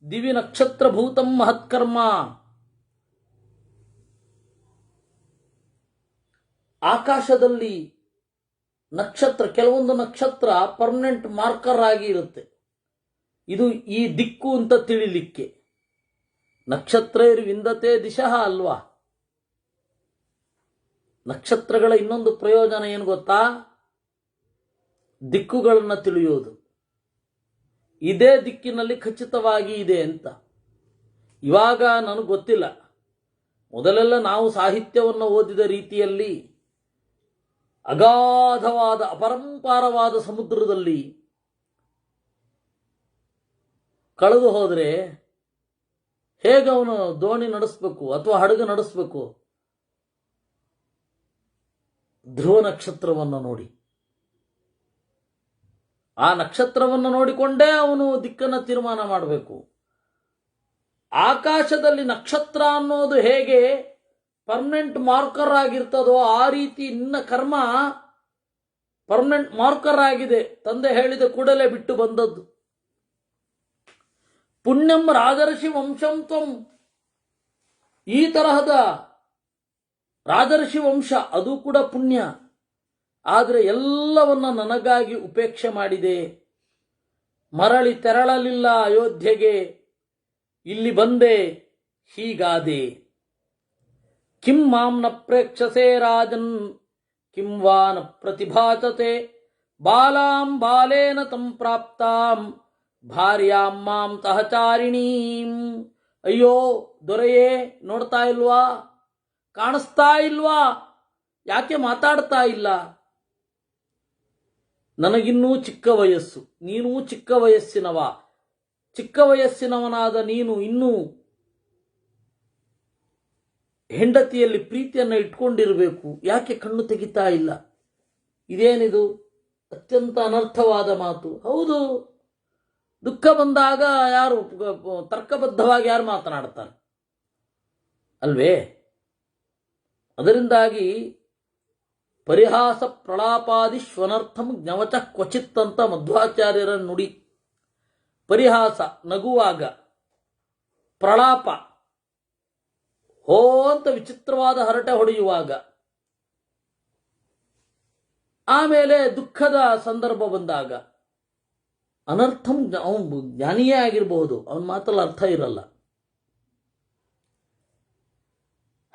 ದಿವಿ ನಕ್ಷತ್ರಭೂತಂ ಮಹತ್ಕರ್ಮ, ಆಕಾಶದಲ್ಲಿ ನಕ್ಷತ್ರ, ಕೆಲವೊಂದು ನಕ್ಷತ್ರ ಪರ್ಮನೆಂಟ್ ಮಾರ್ಕರ್ ಆಗಿ ಇರುತ್ತೆ. ಇದು ಈ ದಿಕ್ಕು ಅಂತ ತಿಳಿಲಿಕ್ಕೆ. ನಕ್ಷತ್ರೈರ್ವಿಂದತೆ ದಿಶಃ ಅಲ್ವಾ. ನಕ್ಷತ್ರಗಳ ಇನ್ನೊಂದು ಪ್ರಯೋಜನ ಏನು ಗೊತ್ತಾ? ದಿಕ್ಕುಗಳನ್ನು ತಿಳಿಯೋದು. ಇದೇ ದಿಕ್ಕಿನಲ್ಲಿ ಖಚಿತವಾಗಿ ಇದೆ ಅಂತ. ಇವಾಗ ನನಗೆ ಗೊತ್ತಿಲ್ಲ, ಮೊದಲೆಲ್ಲ ನಾವು ಸಾಹಿತ್ಯವನ್ನು ಓದಿದ ರೀತಿಯಲ್ಲಿ ಅಗಾಧವಾದ ಅಪರಂಪಾರವಾದ ಸಮುದ್ರದಲ್ಲಿ ಕಳೆದು ಹೋದರೆ ಹೇಗೆ ಅವನು ದೋಣಿ ನಡೆಸಬೇಕು ಅಥವಾ ಹಡಗು ನಡೆಸಬೇಕು? ಧ್ರುವ ನಕ್ಷತ್ರವನ್ನು ನೋಡಿ, ಆ ನಕ್ಷತ್ರವನ್ನು ನೋಡಿಕೊಂಡೇ ಅವನು ದಿಕ್ಕನ್ನು ತೀರ್ಮಾನ ಮಾಡಬೇಕು. ಆಕಾಶದಲ್ಲಿ ನಕ್ಷತ್ರ ಅನ್ನೋದು ಹೇಗೆ ಪರ್ಮನೆಂಟ್ ಮಾರ್ಕರ್ ಆಗಿರ್ತದೋ ಆ ರೀತಿ ನಿನ್ನ ಕರ್ಮ ಪರ್ಮನೆಂಟ್ ಮಾರ್ಕರ್ ಆಗಿದೆ. ತಂದೆ ಹೇಳಿದ ಕೂಡಲೇ ಬಿಟ್ಟು ಬಂದದ್ದು. ಪುಣ್ಯಂ ರಾಜರ್ಷಿ ವಂಶಂ ತ್ವಂ, ಈ ತರಹದ ರಾಜರ್ಷಿ ವಂಶ ಅದು ಕೂಡ ಪುಣ್ಯ. ಆದರೆ ಎಲ್ಲವನ್ನ ನನಗಾಗಿ ಉಪೇಕ್ಷೆ ಮಾಡಿದೆ. ಮರಳಿ ತೆರಳಲಿಲ್ಲ ಅಯೋಧ್ಯೆಗೆ, ಇಲ್ಲಿ ಬಂದೆ, ಹೀಗಾದೆ. ಕಿಂ ಮಾಂ ನ ಪ್ರೇಕ್ಷಸೆ ರಾಜನ್ ಕಿಂ ವಾ ನ ಪ್ರತಿಭಾತತೆ ಬಾಲಾಂ ಬಾಲೇನ ತಂ ಪ್ರಾಪ್ತಾಂ ಭಾರ್ಯಾಂ ಮಾಂ ಸಹಚಾರಿಣೀಂ. ಅಯ್ಯೋ ದೊರೆಯೇ, ನೋಡ್ತಾ ಇಲ್ವಾ? ಕಾಣಿಸ್ತಾ ಇಲ್ವಾ? ಯಾಕೆ ಮಾತಾಡ್ತಾ ಇಲ್ಲ? ನನಗಿನ್ನೂ ಚಿಕ್ಕ ವಯಸ್ಸು, ನೀನೂ ಚಿಕ್ಕ ವಯಸ್ಸಿನವ. ಚಿಕ್ಕ ವಯಸ್ಸಿನವನಾದ ನೀನು ಇನ್ನೂ ಹೆಂಡತಿಯಲ್ಲಿ ಪ್ರೀತಿಯನ್ನು ಇಟ್ಕೊಂಡಿರಬೇಕು. ಯಾಕೆ ಕಣ್ಣು ತೆಗಿತಾ ಇಲ್ಲ? ಇದೇನಿದು? ಅತ್ಯಂತ ಅನರ್ಥವಾದ ಮಾತು. ಹೌದು, ದುಃಖ ಬಂದಾಗ ಯಾರು ತರ್ಕಬದ್ಧವಾಗಿ ಯಾರು ಮಾತನಾಡ್ತಾರೆ ಅಲ್ವೇ? ಅದರಿಂದಾಗಿ ಪರಿಹಾಸ ಪ್ರಲಾಪಾದಿ ಶ್ವನರ್ಥಂ ಜ್ಞವಚ ಕ್ವಚಿತ್ ಅಂತ ಮಧ್ವಾಚಾರ್ಯರ ನುಡಿ. ಪರಿಹಾಸ ನಗುವಾಗ, ಪ್ರಲಾಪ ಹೋ ಅಂತ ವಿಚಿತ್ರವಾದ ಹರಟೆ ಹೊಡೆಯುವಾಗ, ಆಮೇಲೆ ದುಃಖದ ಸಂದರ್ಭ ಬಂದಾಗ. ಅನರ್ಥಂ, ಅವನು ಜ್ಞಾನಿಯೇ ಆಗಿರಬಹುದು, ಅವನ ಮಾತಲ್ಲಿ ಅರ್ಥ ಇರಲ್ಲ.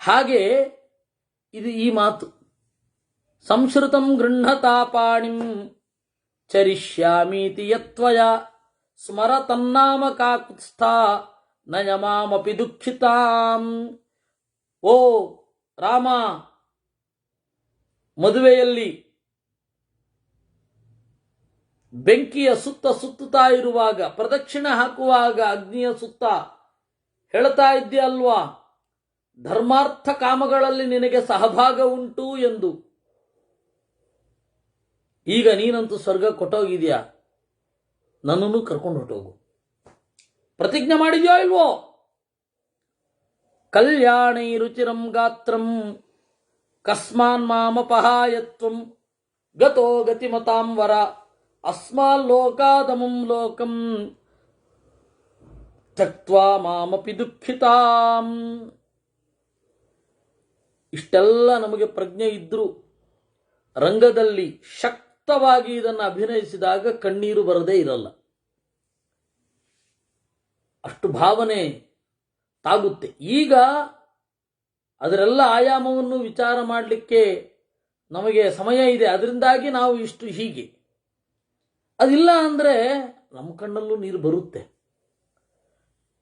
ಹಾಗೆ ಇದು ಈ ಮಾತು. ಸಂಶ್ರುತಂ ಗೃಹತಾಪಾಣಿಂ ಚರಿಷ್ಯಾಮೀತಿ ಯತ್ವಯ ಸ್ಮರ ತನ್ನಾಮ ಕಾಕುತ್ಸ್ಥ ನಯಮಾಮಪಿ ದುಃಖಿತಾಂ. ಓ ರಾಮ, ಮದುವೆಯಲ್ಲಿ ಬೆಂಕಿಯ ಸುತ್ತ ಸುತ್ತುತ್ತಾ ಇರುವಾಗ, ಪ್ರದಕ್ಷಿಣೆ ಹಾಕುವಾಗ ಅಗ್ನಿಯ ಸುತ್ತ ಹೇಳ್ತಾ ಇದ್ದೀಯಲ್ವಾ, ಧರ್ಮಾರ್ಥ ಕಾಮಗಳಲ್ಲಿ ನಿನಗೆ ಸಹಭಾಗ ಉಂಟು ಎಂದು. ಈಗ ನೀನಂತೂ ಸ್ವರ್ಗ ಕೊಟ್ಟೋಗಿದ್ಯಾ, ನನ್ನನ್ನು ಕರ್ಕೊಂಡು ಹೊಟ್ಟೋಗು. ಪ್ರತಿಜ್ಞೆ ಮಾಡಿದ್ಯೋ ಇಲ್ವೋ? ಕಲ್ಯಾಣೈ ರುಚಿರಂ ಗಾತ್ರಂ ಕಸ್ಮಾನ್ ಮಾಮಪಹಾಯತ್ವಂ ಗತೋ ಗತಿಮತಾಂ ವರ ಅಸ್ಮಾಲ್ಲೋಕಾದಮಂ ಲೋಕಂ ತ್ಯಕ್ತ್ವಾ ಮಾಮಪಿ ದುಃಖಿತಾಂ. ಇಷ್ಟೆಲ್ಲ ನಮಗೆ ಪ್ರಜ್ಞೆ ಇದ್ರೂ ರಂಗದಲ್ಲಿ ಶಕ್ತವಾಗಿ ಇದನ್ನು ಅಭಿನಯಿಸಿದಾಗ ಕಣ್ಣೀರು ಬರದೇ ಇರಲ್ಲ. ಅಷ್ಟು ಭಾವನೆ ತಾಗುತ್ತೆ. ಈಗ ಅದರೆಲ್ಲ ಆಯಾಮವನ್ನು ವಿಚಾರ ಮಾಡಲಿಕ್ಕೆ ನಮಗೆ ಸಮಯ ಇದೆ, ಅದರಿಂದಾಗಿ ನಾವು ಇಷ್ಟು ಹೀಗೆ. ಅದಿಲ್ಲ ಅಂದರೆ ನಮ್ಮ ಕಣ್ಣಲ್ಲೂ ನೀರು ಬರುತ್ತೆ.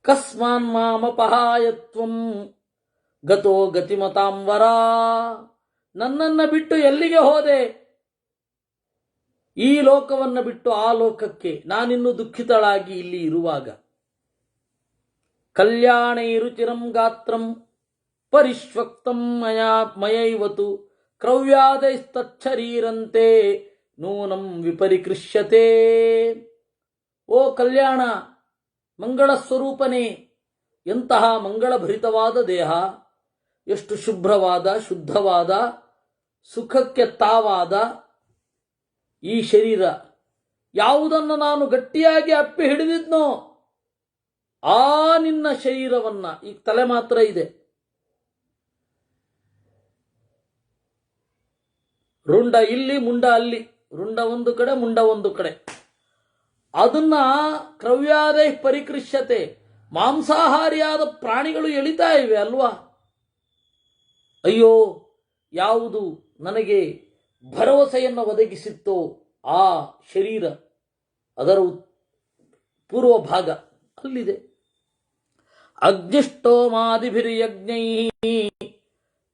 ಕಸ್ಮಾನ್ ಮಾಮಪಹಾಯತ್ವಂ ಗತೋ ಗತಿಮತಾಂ ವರ, ನನ್ನನ್ನು ಬಿಟ್ಟು ಎಲ್ಲಿಗೆ ಹೋದೆ? ಈ ಲೋಕವನ್ನು ಬಿಟ್ಟು ಆ ಲೋಕಕ್ಕೆ, ನಾನಿನ್ನು ದುಃಖಿತಳಾಗಿ ಇಲ್ಲಿ ಇರುವಾಗ. ಕಲ್ಯಾಣೈ ರುಚಿರಂ ಗಾತ್ರಂ ಪರಿಶ್ವಕ್ತಂ ಮಯೈವತು ಕ್ರವ್ಯಾದೈಸ್ತಚ್ಛರೀರಂತೆ ನೂನಂ ವಿಪರಿಕೃಷ್ಯತೆ. ಓ ಕಲ್ಯಾಣ, ಮಂಗಳ ಸ್ವರೂಪನೇ, ಎಂತಹ ಮಂಗಳಭರಿತವಾದ ದೇಹ, ಎಷ್ಟು ಶುಭ್ರವಾದ, ಶುದ್ಧವಾದ, ಸುಖಕ್ಕೆ ತಾವಾದ ಈ ಶರೀರ. ಯಾವುದನ್ನು ನಾನು ಗಟ್ಟಿಯಾಗಿ ಅಪ್ಪಿ ಹಿಡಿದಿದ್ನೋ ಆ ನಿನ್ನ ಶರೀರವನ್ನ, ಈಗ ತಲೆ ಮಾತ್ರ ಇದೆ, ರುಂಡ ಇಲ್ಲಿ ಮುಂಡ ಅಲ್ಲಿ, ರುಂಡ ಒಂದು ಕಡೆ ಮುಂಡ ಒಂದು ಕಡೆ, ಅದನ್ನ ಕ್ರವ್ಯಾದೈ ಪರಿಕೃಷ್ಯತೆ, ಮಾಂಸಾಹಾರಿಯಾದ ಪ್ರಾಣಿಗಳು ಎಳಿತಾ ಇವೆ ಅಲ್ವಾ. ಅಯ್ಯೋ, ಯಾವುದು ನನಗೆ ಭರವಸೆಯನ್ನು ಒದಗಿಸಿತ್ತೋ ಆ ಶರೀರ, ಅದರ ಪೂರ್ವ ಭಾಗ ಅಲ್ಲಿದೆ. ಅಗ್ನಿಷ್ಟೋಮಾದಿಭಿರ್ಯಜ್ಞೈ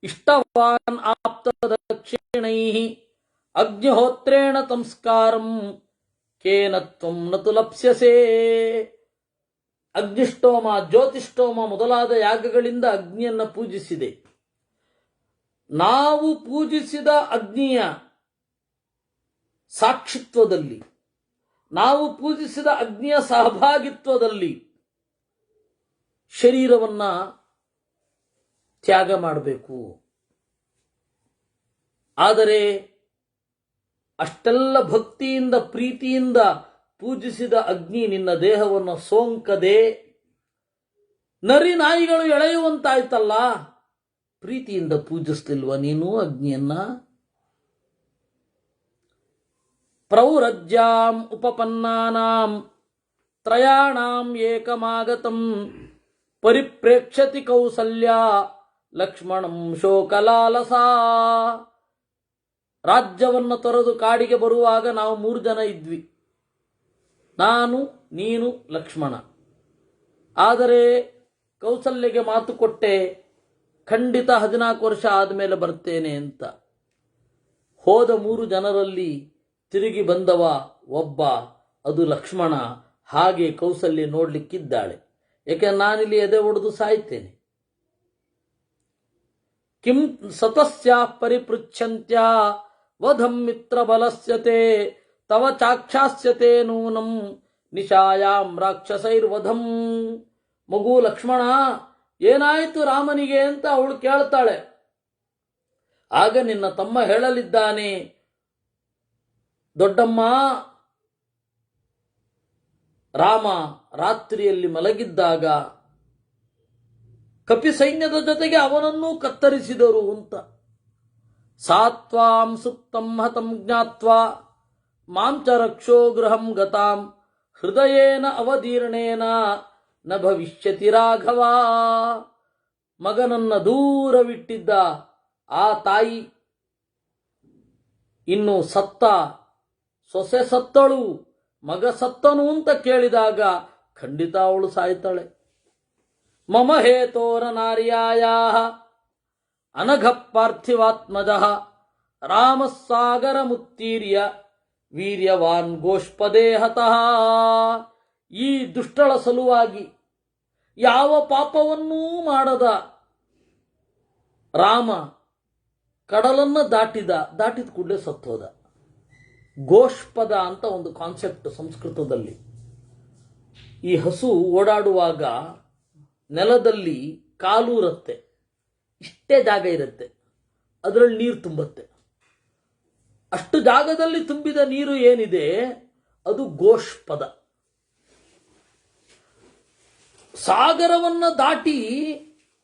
ಇಷ್ಟವಾನ್ ಆಪ್ತ ದಕ್ಷಿಣೈ ಅಗ್ನಿಹೋತ್ರೇಣ ಸಂಸ್ಕಾರಂ ಕೇನ ತ್ವಂ ನತು ಲಪ್ಸ್ಯಸೇ. ಅಗ್ನಿಷ್ಟೋಮ, ಜ್ಯೋತಿಷ್ಠೋಮ ಮೊದಲಾದ ಯಾಗಗಳಿಂದ ಅಗ್ನಿಯನ್ನು ಪೂಜಿಸಿದೆ. ನಾವು ಪೂಜಿಸಿದ ಅಗ್ನಿಯ ಸಾಕ್ಷಿತ್ವದಲ್ಲಿ, ನಾವು ಪೂಜಿಸಿದ ಅಗ್ನಿಯ ಸಹಭಾಗಿತ್ವದಲ್ಲಿ ಶರೀರವನ್ನ ತ್ಯಾಗ ಮಾಡಬೇಕು. ಆದರೆ ಅಷ್ಟೆಲ್ಲ ಭಕ್ತಿಯಿಂದ ಪ್ರೀತಿಯಿಂದ ಪೂಜಿಸಿದ ಅಗ್ನಿ ನಿನ್ನ ದೇಹವನ್ನು ಸೋಂಕದೆ ನರಿ ನಾಯಿಗಳು ಎಳೆಯುವಂತಾಯ್ತಲ್ಲ, ಪ್ರೀತಿಯಿಂದ ಪೂಜಿಸ್ತಿಲ್ವ ನೀನು ಅಗ್ನಿಯನ್ನ? ಪ್ರೌರಜ್ಯಾಂ ಉಪಪನ್ನಾನಾಂ ತ್ರಯಾಣಾಂ ಏಕಮಾಗತಂ ಪರಿಪ್ರೇಕ್ಷತಿ ಕೌಸಲ್ಯ ಲಕ್ಷ್ಮಣಂ ಶೋಕಲಾಲಸಾ. ರಾಜ್ಯವನ್ನು ತೊರೆದು ಕಾಡಿಗೆ ಬರುವಾಗ ನಾವು 3 ಜನ ಇದ್ವಿ, ನಾನು, ನೀನು, ಲಕ್ಷ್ಮಣ. ಆದರೆ ಕೌಸಲ್ಯಗೆ ಮಾತು ಕೊಟ್ಟೆ, ಖಂಡಿತ 14 ವರ್ಷ ಆದಮೇಲೆ ಬರ್ತೇನೆ ಅಂತ. ಹೋದ 3 ಜನರಲ್ಲಿ ತಿರುಗಿ ಬಂದವ ಒಬ್ಬ, ಅದು ಲಕ್ಷ್ಮಣ. ಹಾಗೆ ಕೌಸಲ್ಯ ನೋಡ್ಲಿಕ್ಕಿದ್ದಾಳೆ, ಯಾಕೆ ನಾನಿಲ್ಲಿ ಎದೆ ಒಡೆದು ಸಾಯ್ತೇನೆ. ಕಿಂ ಸತಸ್ಯಾ ಪರಿಪೃಚ್ಛಂತ್ಯ ವಧಂ ಮಿತ್ರ ಬಲಸ್ಯತೆ ತವ ಚಾಕ್ಷಾಸ್ಯತೆ ನೂನಂ ನಿಶಾಯಾಂ ರಾಕ್ಷಸೈರ್ವಧಂ. ಮಗು ಲಕ್ಷ್ಮಣ, ಏನಾಯಿತು ರಾಮನಿಗೆ ಅಂತ ಅವಳು ಕೇಳ್ತಾಳೆ. ಆಗ ನಿನ್ನ ತಮ್ಮ ಹೇಳಲಿದ್ದಾನೆ, ದೊಡ್ಡಮ್ಮ, ರಾಮ ರಾತ್ರಿಯಲ್ಲಿ ಮಲಗಿದ್ದಾಗ ಕಪಿ ಸೈನ್ಯದ ಜೊತೆಗೆ ಅವನನ್ನೂ ಕತ್ತರಿಸಿದರು ಅಂತ. ಸಾತ್ವಾಂ ಸುಪ್ತಂ ಹತಂ ಜ್ಞಾತ್ವಾ ಮಾಂ ಚ ರಕ್ಷೋ ಗೃಹಂ ಗತಾಂ ಹೃದಯೇನ ಅವದೀರ್ಣೇನ ನ ಭವಿಷ್ಯತಿ ರಾಘವ. ಮಗನನ್ನ ದೂರವಿಟ್ಟಿದ್ದ ಆ ತಾಯಿ ಇನ್ನು ಸತ್ತ, ಸೊಸೆ ಸತ್ತಳು, ಮಗ ಸತ್ತನು ಅಂತ ಕೇಳಿದಾಗ ಖಂಡಿತ ಅವಳು ಸಾಯ್ತಾಳೆ. ಮಮ ಹೇತೋರ ನಾರ್ಯಾಯಾಃ ಅನಘ ಪಾರ್ಥಿವಾತ್ಮಜಃ ರಾಮಸ್ಸಾಗರ ಮುತ್ತೀರ್ಯ ವೀರ್ಯವಾನ್ ಗೋಷ್ಪದೇ ಹತಃ. ಈ ದುಷ್ಟಳ ಸಲುವಾಗಿ ಯಾವ ಪಾಪವನ್ನೂ ಮಾಡದ ರಾಮ ಕಡಲನ್ನು ದಾಟಿದ ಕೂಡಲೇ ಸತ್ತೋದ. ಗೋಷ್ಪದ ಅಂತ ಒಂದು ಕಾನ್ಸೆಪ್ಟ್ ಸಂಸ್ಕೃತದಲ್ಲಿ. ಈ ಹಸು ಓಡಾಡುವಾಗ ನೆಲದಲ್ಲಿ ಕಾಲೂರತ್ತೆ, ಇಷ್ಟೇ ಜಾಗ ಇರುತ್ತೆ, ಅದರಲ್ಲಿ ನೀರು ತುಂಬತ್ತೆ. ಅಷ್ಟು ಜಾಗದಲ್ಲಿ ತುಂಬಿದ ನೀರು ಏನಿದೆ ಅದು ಗೋಷ್ಪದ. ಸಾಗರವನ್ನ ದಾಟಿ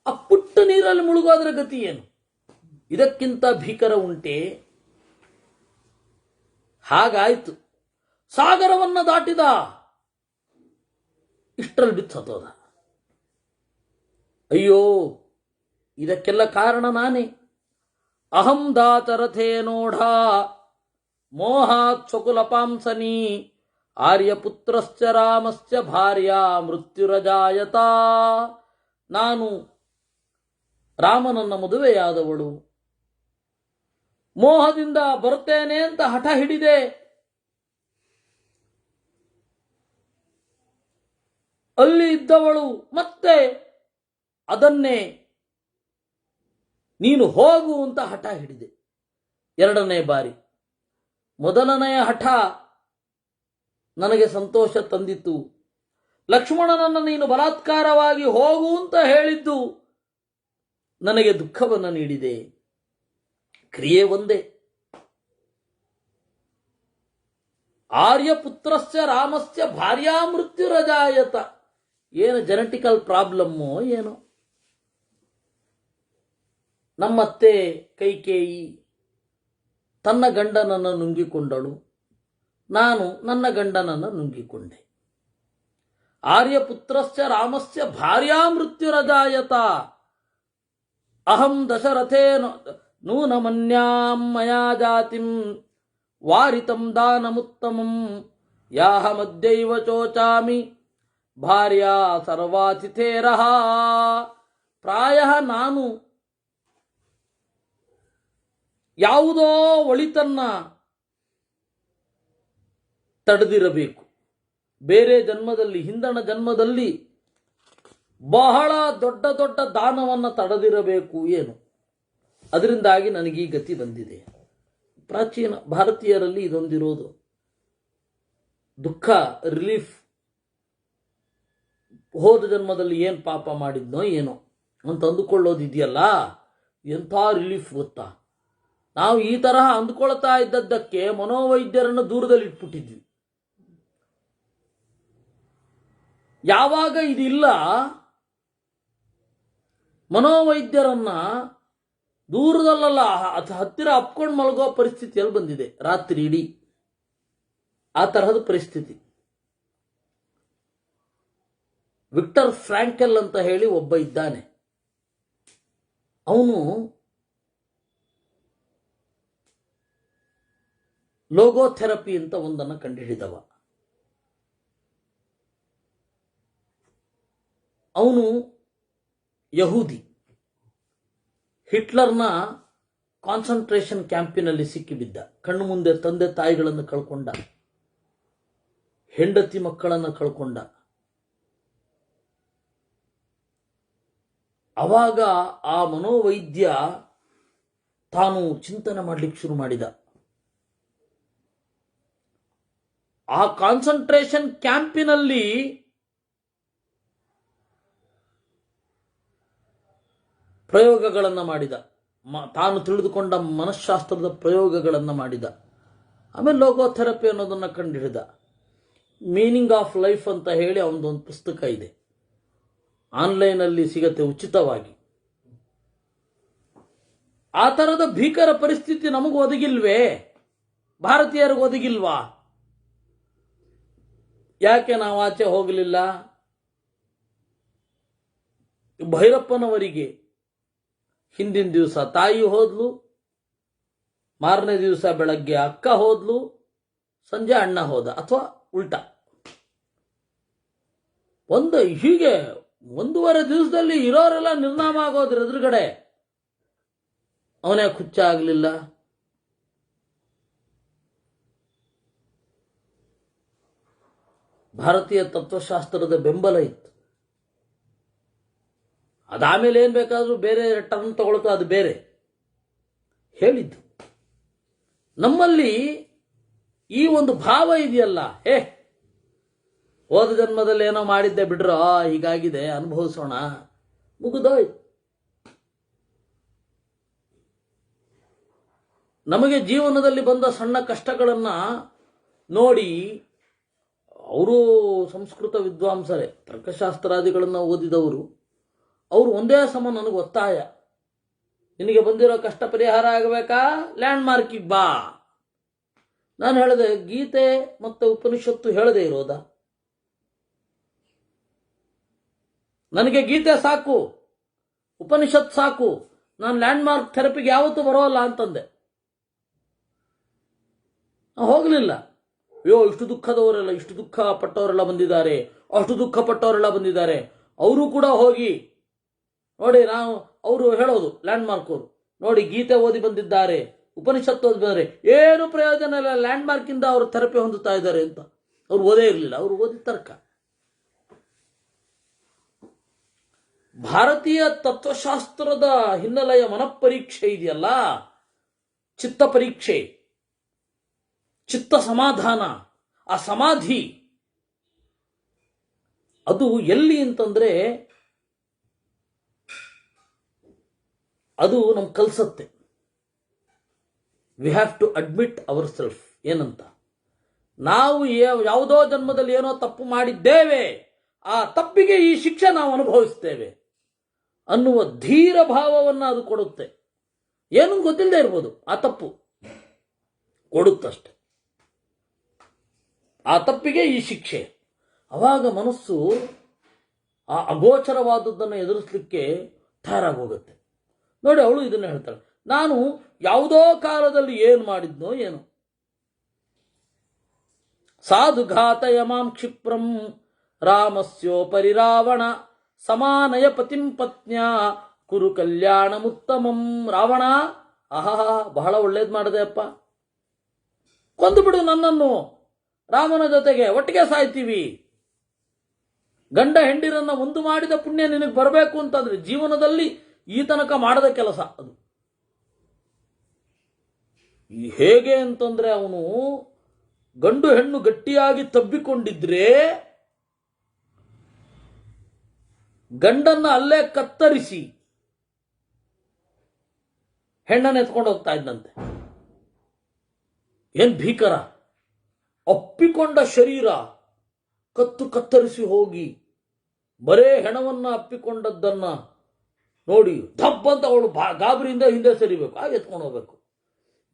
ಆ ಪುಟ್ಟ ನೀರಲ್ಲಿ ಮುಳುಗೋದ್ರ ಗತಿ ಏನು? ಇದಕ್ಕಿಂತ ಭೀಕರ ಉಂಟೆ? ಹಾಗಾಯ್ತು. ಸಾಗರವನ್ನ ದಾಟಿದ, ಇಷ್ಟರಲ್ಲಿ ಬಿತ್ತು ಸತ್ತೋದ. ಅಯ್ಯೋ, ಇದಕ್ಕೆಲ್ಲ ಕಾರಣ ನಾನೇ. ಅಹಂ ದಾತರಥೇನೋಢ ಮೋಹಾತ್ ಸ್ವಕುಲಪಾಂಸನಿ ಆರ್ಯಪುತ್ರಶ್ಚ ರಾಮಶ್ಚ ಭಾರ್ಯ ಮೃತ್ಯುರಜಾಯತ. ನಾನು ರಾಮನನ್ನ ಮದುವೆಯಾದವಳು, ಮೋಹದಿಂದ ಬರುತ್ತೇನೆ ಅಂತ ಹಠ ಹಿಡಿದೆ. ಅಲ್ಲಿ ಇದ್ದವಳು ಮತ್ತೆ ಅದನ್ನೇ ನೀನು ಹೋಗು ಅಂತ ಹಠ ಹಿಡಿದೆ. ಎರಡನೇ ಬಾರಿ. ಮೊದಲನೆಯ ಹಠ ನನಗೆ ಸಂತೋಷ ತಂದಿತು. ಲಕ್ಷ್ಮಣನನ್ನು ನೀನು ಬಲಾತ್ಕಾರವಾಗಿ ಹೋಗು ಅಂತ ಹೇಳಿದ್ದು ನನಗೆ ದುಃಖವನ್ನು ನೀಡಿದೆ. ಕ್ರಿಯೆ ಒಂದೇ. ಆರ್ಯಪುತ್ರಶ್ಚ ರಾಮಶ್ಚ ಭಾರ್ಯಾ ಮೃತ್ಯುರಜಾಯತ. ಏನು ಜೆನೆಟಿಕಲ್ ಪ್ರಾಬ್ಲಮ್ಮೋ ಏನೋ. ನಮ್ಮತ್ತೆ ಕೈಕೇಯಿ ತನ್ನ ಗಂಡನನ್ನು ನುಂಗಿಕೊಂಡಳು, ನಾನು ನನ್ನ ಗಂಡನನ್ನು ನುಂಗಿಕೊಂಡೆ. ಆರ್ಯಪುತ್ರಶ್ಚ ರಾಮಶ್ಚ ಭಾರ್ಯಾ ಮೃತ್ಯುರಜಾಯತ. ಅಹಂ ದಶರಥೇನ ನೂನಮನ್ಯಾಂ ಮಯಾ ಜಾತಿಂ ವಾರಿತಂ ದಾನಮುತ್ತಮಂ ಯಾಹಮದ್ಯೈವ ಚೋಚಾಮಿ ಭಾರ್ಯಾ ಸರ್ವಾತಿಥೇರಃ. ಪ್ರಾಯಃ ನಾನು ಯಾವುದೋ ಒಳಿತನ್ನ ತಡೆದಿರಬೇಕು. ಬೇರೆ ಜನ್ಮದಲ್ಲಿ, ಹಿಂದಣ ಜನ್ಮದಲ್ಲಿ ಬಹಳ ದೊಡ್ಡ ದೊಡ್ಡ ದಾನವನ್ನು ತಡೆದಿರಬೇಕು ಏನು. ಅದರಿಂದಾಗಿ ನನಗೆ ಈ ಗತಿ ಬಂದಿದೆ. ಪ್ರಾಚೀನ ಭಾರತೀಯರಲ್ಲಿ ಇದೊಂದಿರೋದು. ದುಃಖ, ರಿಲೀಫ್. ಹೋದ ಜನ್ಮದಲ್ಲಿ ಏನು ಪಾಪ ಮಾಡಿದ್ನೋ ಏನೋ ಅಂತ ಅಂದುಕೊಳ್ಳೋದಿದೆಯಲ್ಲ, ಎಂಥ ರಿಲೀಫ್ ಗೊತ್ತಾ. ನಾವು ಈ ತರಹ ಅಂದುಕೊಳ್ತಾ ಇದ್ದದ್ದಕ್ಕೆ ಮನೋವೈದ್ಯರನ್ನು ದೂರದಲ್ಲಿ ಇಟ್ಬಿಟ್ಟಿದ್ವಿ. ಯಾವಾಗ ಇದಿಲ್ಲ, ಮನೋವೈದ್ಯರನ್ನ ದೂರದಲ್ಲ ಹತ್ತಿರ ಅಪ್ಕೊಂಡು ಮಲಗೋ ಪರಿಸ್ಥಿತಿಯಲ್ಲಿ ಬಂದಿದೆ. ರಾತ್ರಿ ಇಡೀ ಆ ತರಹದ ಪರಿಸ್ಥಿತಿ. ವಿಕ್ಟರ್ ಫ್ರಾಂಕೆಲ್ ಅಂತ ಹೇಳಿ ಒಬ್ಬ ಇದ್ದಾನೆ. ಅವನು ಲೋಗೋಥೆರಪಿ ಅಂತ ಒಂದನ್ನು ಕಂಡುಹಿಡಿದವ. ಅವನು ಯಹೂದಿ. ಹಿಟ್ಲರ್ನ ಕಾನ್ಸಂಟ್ರೇಷನ್ ಕ್ಯಾಂಪಿನಲ್ಲಿ ಸಿಕ್ಕಿಬಿದ್ದ. ಕಣ್ಣು ಮುಂದೆ ತಂದೆ ತಾಯಿಗಳನ್ನು ಕಳ್ಕೊಂಡ, ಹೆಂಡತಿ ಮಕ್ಕಳನ್ನು ಕಳ್ಕೊಂಡ. ಅವಾಗ ಆ ಮನೋವೈದ್ಯ ತಾನು ಚಿಂತನೆ ಮಾಡಲಿಕ್ಕೆ ಶುರು ಮಾಡಿದ. ಆ ಕಾನ್ಸಂಟ್ರೇಷನ್ ಕ್ಯಾಂಪಿನಲ್ಲಿ ಪ್ರಯೋಗಗಳನ್ನು ಮಾಡಿದ. ತಾನು ತಿಳಿದುಕೊಂಡ ಮನಃಶಾಸ್ತ್ರದ ಪ್ರಯೋಗಗಳನ್ನು ಮಾಡಿದ. ಆಮೇಲೆ ಲೋಗೋಥೆರಪಿ ಅನ್ನೋದನ್ನು ಕಂಡುಹಿಡಿದ. ಮೀನಿಂಗ್ ಆಫ್ ಲೈಫ್ ಅಂತ ಹೇಳಿ ಅವನದೊಂದು ಪುಸ್ತಕ ಇದೆ, ಆನ್ಲೈನಲ್ಲಿ ಸಿಗತ್ತೆ ಉಚಿತವಾಗಿ. ಆ ಥರದ ಭೀಕರ ಪರಿಸ್ಥಿತಿ ನಮಗೂ ಒದಗಿಲ್ವೇ? ಭಾರತೀಯರಿಗೆ ಒದಗಿಲ್ವಾ? ಯಾಕೆ ನಾವು ಆಚೆ ಹೋಗಲಿಲ್ಲ? ಭೈರಪ್ಪನವರಿಗೆ ಹಿಂದಿನ ದಿವಸ ತಾಯಿ ಹೋದ್ಲು, ಮಾರನೇ ದಿವಸ ಬೆಳಗ್ಗೆ ಅಕ್ಕ ಹೋದ್ಲು, ಸಂಜೆ ಅಣ್ಣ ಹೋದ, ಅಥವಾ ಉಲ್ಟಾ. ಹೀಗೆ 1.5 ದಿವಸದಲ್ಲಿ ಇರೋರೆಲ್ಲ ನಿರ್ನಾಮ ಆಗೋದ್ರ ಎದುರುಗಡೆ. ಅವನೇ ಹುಚ್ಚ ಆಗಲಿಲ್ಲ. ಭಾರತೀಯ ತತ್ವಶಾಸ್ತ್ರದ ಬೆಂಬಲ ಇತ್ತು. ಅದಾಮೇಲೆ ಏನು ಬೇಕಾದರೂ ಬೇರೆ ಟರ್ನ್ ತಗೊಳ್ತೋ ಅದು ಬೇರೆ. ಹೇಳಿದ್ದು ನಮ್ಮಲ್ಲಿ ಈ ಒಂದು ಭಾವ ಇದೆಯಲ್ಲ, ಹೋದ ಜನ್ಮದಲ್ಲಿ ಏನೋ ಮಾಡಿದ್ದೆ ಬಿಡ್ರೋ, ಹೀಗಾಗಿದೆ ಅನುಭವಿಸೋಣ, ಮುಗಿದೋಯ್ತು. ನಮಗೆ ಜೀವನದಲ್ಲಿ ಬಂದ ಸಣ್ಣ ಕಷ್ಟಗಳನ್ನು ನೋಡಿ, ಅವರು ಸಂಸ್ಕೃತ ವಿದ್ವಾಂಸರೇ, ತರ್ಕಶಾಸ್ತ್ರಾದಿಗಳನ್ನು ಓದಿದವರು, ಅವರು ಒಂದೇ ಸಮ ನನಗೆ ಒತ್ತಾಯ, ನಿನಗೆ ಬಂದಿರೋ ಕಷ್ಟ ಪರಿಹಾರ ಆಗಬೇಕಾ, ಲ್ಯಾಂಡ್ ಮಾರ್ಕಿಗೆ ಬಾ. ನಾನು ಹೇಳಿದೆ, ಗೀತೆ ಮತ್ತು ಉಪನಿಷತ್ತು ಹೇಳದೇ ಇರೋದಾ? ನನಗೆ ಗೀತೆ ಸಾಕು, ಉಪನಿಷತ್ ಸಾಕು, ನಾನು ಲ್ಯಾಂಡ್ ಮಾರ್ಕ್ ಥೆರಪಿಗೆ ಯಾವತ್ತೂ ಬರೋಲ್ಲ ಅಂತಂದೆ. ಹೋಗಲಿಲ್ಲ. ಇಷ್ಟು ದುಃಖದವರೆಲ್ಲ, ಇಷ್ಟು ದುಃಖ ಪಟ್ಟವರೆಲ್ಲ ಬಂದಿದ್ದಾರೆ, ಅಷ್ಟು ದುಃಖ ಪಟ್ಟವರೆಲ್ಲ ಬಂದಿದ್ದಾರೆ, ಅವರು ಕೂಡ ಹೋಗಿ ನೋಡಿ, ಅವರು ಹೇಳೋದು ಲ್ಯಾಂಡ್ ಮಾರ್ಕ್ ಅವರು ನೋಡಿ, ಗೀತೆ ಓದಿ ಬಂದಿದ್ದಾರೆ, ಉಪನಿಷತ್ತು ಓದಿ ಬಂದರೆ ಏನು ಪ್ರಯೋಜನ ಇಲ್ಲ, ಲ್ಯಾಂಡ್ ಮಾರ್ಕಿಂದ ಅವರು ಥೆರಪಿ ಹೊಂದುತ್ತಾ ಇದ್ದಾರೆ ಅಂತ. ಅವ್ರು ಓದೇ ಇರಲಿಲ್ಲ, ಅವರು ಓದಿ ತರ್ಕ. ಭಾರತೀಯ ತತ್ವಶಾಸ್ತ್ರದ ಹಿನ್ನೆಲೆಯ ಮನಃಪರೀಕ್ಷೆ ಇದೆಯಲ್ಲ, ಚಿತ್ತ ಪರೀಕ್ಷೆ, ಚಿತ್ತ ಸಮಾಧಾನ, ಆ ಸಮಾಧಿ ಅದು ಎಲ್ಲಿ ಅಂತಂದ್ರೆ ಅದು ನಮ್ಗೆ ಕಲ್ಸತ್ತೆ. We have to admit our self. ಏನಂತ, ನಾವು ಯಾವುದೋ ಜನ್ಮದಲ್ಲಿ ಏನೋ ತಪ್ಪು ಮಾಡಿದ್ದೇವೆ, ಆ ತಪ್ಪಿಗೆ ಈ ಶಿಕ್ಷೆ ನಾವು ಅನುಭವಿಸ್ತೇವೆ ಅನ್ನುವ ಧೀರ ಭಾವವನ್ನು ಅದು ಕೊಡುತ್ತೆ. ಏನೂ ಗೊತ್ತಿಲ್ಲದೆ ಇರ್ಬೋದು, ಆ ತಪ್ಪು ಕೊಡುತ್ತಷ್ಟೆ, ಆ ತಪ್ಪಿಗೆ ಈ ಶಿಕ್ಷೆ. ಅವಾಗ ಮನಸ್ಸು ಆ ಅಗೋಚರವಾದದ್ದನ್ನು ಎದುರಿಸಲಿಕ್ಕೆ ತಯಾರಾಗೋಗುತ್ತೆ. ನೋಡಿ, ಅವಳು ಇದನ್ನು ಹೇಳ್ತಾಳೆ, ನಾನು ಯಾವುದೋ ಕಾಲದಲ್ಲಿ ಏನು ಮಾಡಿದ್ನೋ ಏನು, ಸಾಧುಘಾತಯ ಮಾಂ ಕ್ಷಿಪ್ರಂ ರಾಮಸ್ಯೋಪರಿ ರಾವಣ ಸಮಾನಯ ಪತಿಂ ಪತ್ನ್ಯಾ ಕುರು ಕಲ್ಯಾಣಮುತ್ತಮಂ. ರಾವಣ, ಆಹಾ, ಬಹಳ ಒಳ್ಳೇದು ಮಾಡಿದೆ ಅಪ್ಪ, ಕೊಂದು ಬಿಡು ನನ್ನನ್ನು, ರಾಮನ ಜೊತೆಗೆ ಒಟ್ಟಿಗೆ ಸಾಯ್ತೀವಿ. ಗಂಡ ಹೆಂಡಿರನ್ನ ಒಂದು ಮಾಡಿದ ಪುಣ್ಯ ನಿನಗೆ ಬರಬೇಕು ಅಂತಂದ್ರೆ ಜೀವನದಲ್ಲಿ ಈ ತನಕ ಮಾಡದ ಕೆಲಸ ಅದು. ಹೇಗೆ ಅಂತಂದ್ರೆ, ಅವನು ಗಂಡು ಹೆಣ್ಣು ಗಟ್ಟಿಯಾಗಿ ತಬ್ಬಿಕೊಂಡಿದ್ರೆ ಗಂಡನ್ನ ಅಲ್ಲೇ ಕತ್ತರಿಸಿ ಹೆಣ್ಣನ್ನು ಎತ್ಕೊಂಡು ಹೋಗ್ತಾ ಇದ್ದಂತೆ. ಏನ್ ಭೀಕರ! ಅಪ್ಪಿಕೊಂಡ ಶರೀರ ಕತ್ತರಿಸಿ ಹೋಗಿ ಬರೇ ಹೆಣವನ್ನ ಅಪ್ಪಿಕೊಂಡದ್ದನ್ನ ನೋಡಿ ದಬ್ಬಂತ ಅವಳು ಗಾಬರಿಯಿಂದ ಹಿಂದೆ ಸರಿಬೇಕು, ಹಾಗೆ ಎತ್ಕೊಂಡು ಹೋಗ್ಬೇಕು.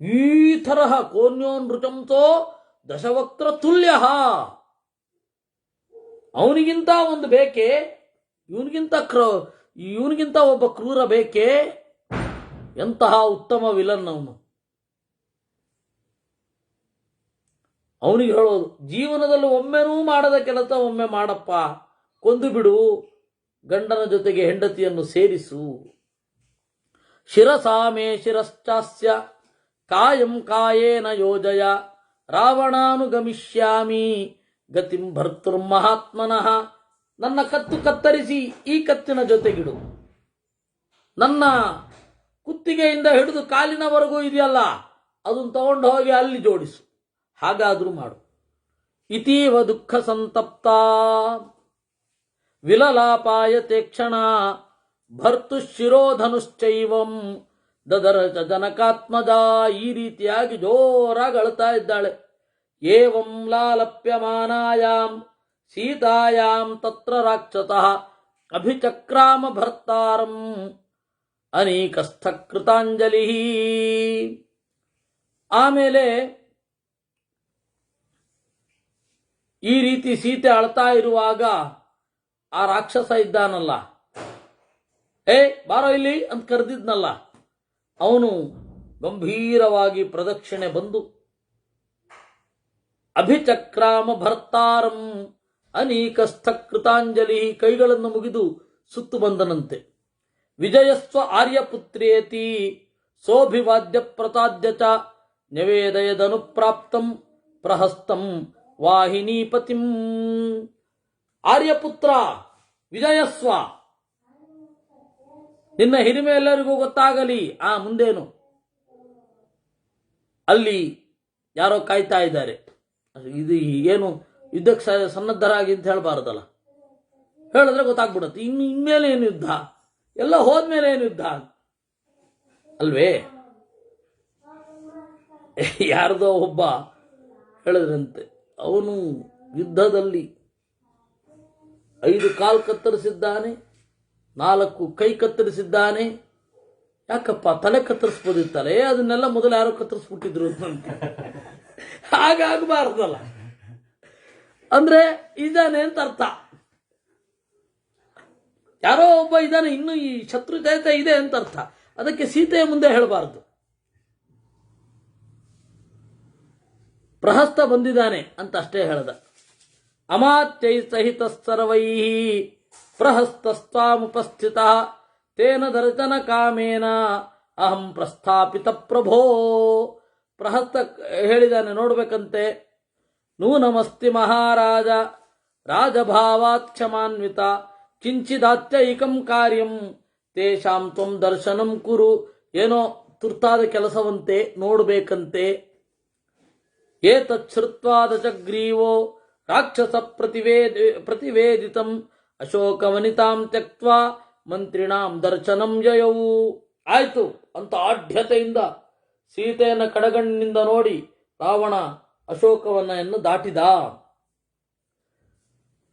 ಈ ತರಹ ಕೋನ್ಯೋನ್ ಋತಂತೋ ದಶವಕ್ತ್ರ ತುಲ್ಯ. ಅವನಿಗಿಂತ ಒಂದು ಬೇಕೆ, ಇವನಿಗಿಂತ ಒಬ್ಬ ಕ್ರೂರ ಬೇಕೆ. ಎಂತಹ ಉತ್ತಮ ವಿಲನ್ ಅವನು. ಅವನಿಗೆ ಹೇಳೋದು, ಜೀವನದಲ್ಲಿ ಒಮ್ಮೆನೂ ಮಾಡದ ಕೆಲಸ ಒಮ್ಮೆ ಮಾಡಪ್ಪ, ಕೊಂದು ಬಿಡು, ಗಂಡನ ಜೊತೆಗೆ ಹೆಂಡತಿಯನ್ನು ಸೇರಿಸು. ಶಿರಸಾಮೇ ಶಿರಶ್ಚಾಸ್ಯ ಕಾಯಂ ಕಾಯೇನ ಯೋಜಯ ರಾವಣಾನುಗಮಿಷ್ಯಾಮಿ ಗತಿಂ ಭರ್ತೃರ್ಮಹಾತ್ಮನಃ. ನನ್ನ ಕತ್ತು ಕತ್ತರಿಸಿ ಈ ಕತ್ತಿನ ಜೊತೆಗಿಡು, ನನ್ನ ಕುತ್ತಿಗೆಯಿಂದ ಹಿಡಿದು ಕಾಲಿನವರೆಗೂ ಇದೆಯಲ್ಲ ಅದನ್ನು ತಗೊಂಡು ಹೋಗಿ ಅಲ್ಲಿ ಜೋಡಿಸು, ಹಾಗಾದ್ರೂ ಮಾಡು. ಇತೀವ ದುಃಖ ಸಂತಪ್ತ ವಿಲಲಾಪಾಯತೆ ಕ್ಷಣ ಭರ್ತು ಶಿರೋಧನುಶ್ಚೈವಂ ದದರ ಜನಕಾತ್ಮಜ. ಈ ರೀತಿಯಾಗಿ ಜೋರಾಗಿ ಅಳ್ತಾ ಇದ್ದಾಳೆ. ಏವಂ ಲಾಲಪ್ಯಮಾನಾಯಾಂ ಸೀತಾಯಾಂ ತತ್ರ ರಾಕ್ಷಸಃ ಅಭಿಚಕ್ರಾಮ ಭರ್ತಾರಂ ಅನೇಕಸ್ಥ ಕೃತಾಂಜಲಿ. ಆಮೇಲೆ ಈ ರೀತಿ ಸೀತೆ ಅಳ್ತಾ ಇರುವಾಗ ಆ ರಾಕ್ಷಸ ಇದ್ದಾನಲ್ಲ, ಬಾರೋ ಇಲ್ಲಿ ಅಂತ ಕರೆದಿದ್ನಲ್ಲ, ಅವನು ಗಂಭೀರವಾಗಿ ಪ್ರದಕ್ಷಿಣೆ ಬಂದು ಅಭಿಚಕ್ರಾಮ ಭರ್ತಾರಂ ಅನೀಕಸ್ಥ ಕೃತಾಂಜಲಿ, ಕೈಗಳನ್ನು ಮುಗಿದು ಸುತ್ತು ಬಂದನಂತೆ. ವಿಜಯಸ್ವ ಆರ್ಯಪುತ್ರೇತಿ ಸೋಭಿವಾದ್ಯ ಪ್ರತಾದ್ಯ ಚ ನಿವೇದಯದನುಪ್ರಾಪ್ತಂ ಪ್ರಹಸ್ತಂ ವಾಹಿನೀಪತಿಂ. ಆರ್ಯಪುತ್ರ ವಿಜಯಸ್ವ, ನಿನ್ನ ಹಿರಿಮೆ ಎಲ್ಲರಿಗೂ ಗೊತ್ತಾಗಲಿ. ಮುಂದೇನು? ಅಲ್ಲಿ ಯಾರೋ ಕಾಯ್ತಾ ಇದ್ದಾರೆ. ಇದು ಏನು ಯುದ್ಧಕ್ಕೆ ಸನ್ನದ್ಧರಾಗಿ ಅಂತ ಹೇಳಬಾರ್ದಲ್ಲ, ಹೇಳಿದ್ರೆ ಗೊತ್ತಾಗ್ಬಿಡುತ್ತೆ. ಇನ್ಮೇಲೆ ಏನು ಯುದ್ಧ, ಎಲ್ಲ ಹೋದ್ಮೇಲೆ ಏನು ಯುದ್ಧ ಅಲ್ವೇ? ಯಾರ್ದೋ ಒಬ್ಬ ಹೇಳಿದ್ರಂತೆ, ಅವನು ಯುದ್ಧದಲ್ಲಿ 5 ಕಾಲು ಕತ್ತರಿಸಿದ್ದಾನೆ, 4 ಕೈ ಕತ್ತರಿಸಿದ್ದಾನೆ. ಯಾಕಪ್ಪ, ತಲೆ ಕತ್ತರಿಸ್ಬೋದಿತ್ತಲ್ಲ, ಅದನ್ನೆಲ್ಲ ಮೊದಲು ಯಾರೋ ಕತ್ತರಿಸ್ಬಿಟ್ಟಿದ್ರು ಅಂತ. ಹಾಗಾಗಬಾರ್ದಲ್ಲ. ಅಂದ್ರೆ ಇದ್ದಾನೆ ಅಂತ ಅರ್ಥ. ಯಾರೋ ಒಬ್ಬ ಇದ್ದಾನೆ, ಇನ್ನು ಈ ಶತ್ರು ದೈತ್ಯ ಇದೆ ಅಂತ ಅರ್ಥ. ಅದಕ್ಕೆ ಸೀತೆಯ ಮುಂದೆ ಹೇಳಬಾರ್ದು. ಪ್ರಹಸ್ತ ಬಂದಿದ್ದಾನೆ ಅಂತ ಅಷ್ಟೇ ಹೇಳ್ದ. ಅಮಾತ್ಯೈ ಸಹಿತ ಸರ್ವೈ ಪ್ರಹಸ್ತಸ್ತ್ವಾಮುಪಸ್ಥಿತ ತೇನ ದರ್ಶನ ಕಾಮೇನ ಅಹಂ ಪ್ರಸ್ಥಾಪಿತ ಪ್ರಭೋ. ಪ್ರಹಸ್ತ ಹೇಳಿದಾನೆ, ನೋಡ್ಬೇಕಂತೆ. ನೂನಮಸ್ತಿ ಮಹಾರಾಜ ರಾಜಭಾವಾಕ್ಷಮಾನ್ವಿತ ಕಿಂಚಿದಾತ್ಯೈಕಂ ಕಾರ್ಯಂ ತೇಷಾಂ ತ್ವಂ ದರ್ಶನಂ ಕುರು. ಏನೋ ತುರ್ತಾದ ಕೆಲಸವಂತೆ, ನೋಡ್ಬೇಕಂತೆ. ಏತಚ್ಛ್ರುತ್ವಾ ದಶಗ್ರೀವೋ ರಾಕ್ಷಸ ಪ್ರತಿವೇದಿತಂ ಅಶೋಕವನಿತಾಂ ತ್ಯಕ್ತ್ವಾ ಮಂತ್ರಿಣಾಂ ದರ್ಶನಂ ಜಯವು. ಆಯ್ತು ಅಂತ ಆಢ್ಯತೆಯಿಂದ ಸೀತೆಯನ್ನು ಕಡಗಣ್ಣಿನಿಂದ ನೋಡಿ ರಾವಣ ಅಶೋಕವನವನ್ನು ದಾಟಿದ.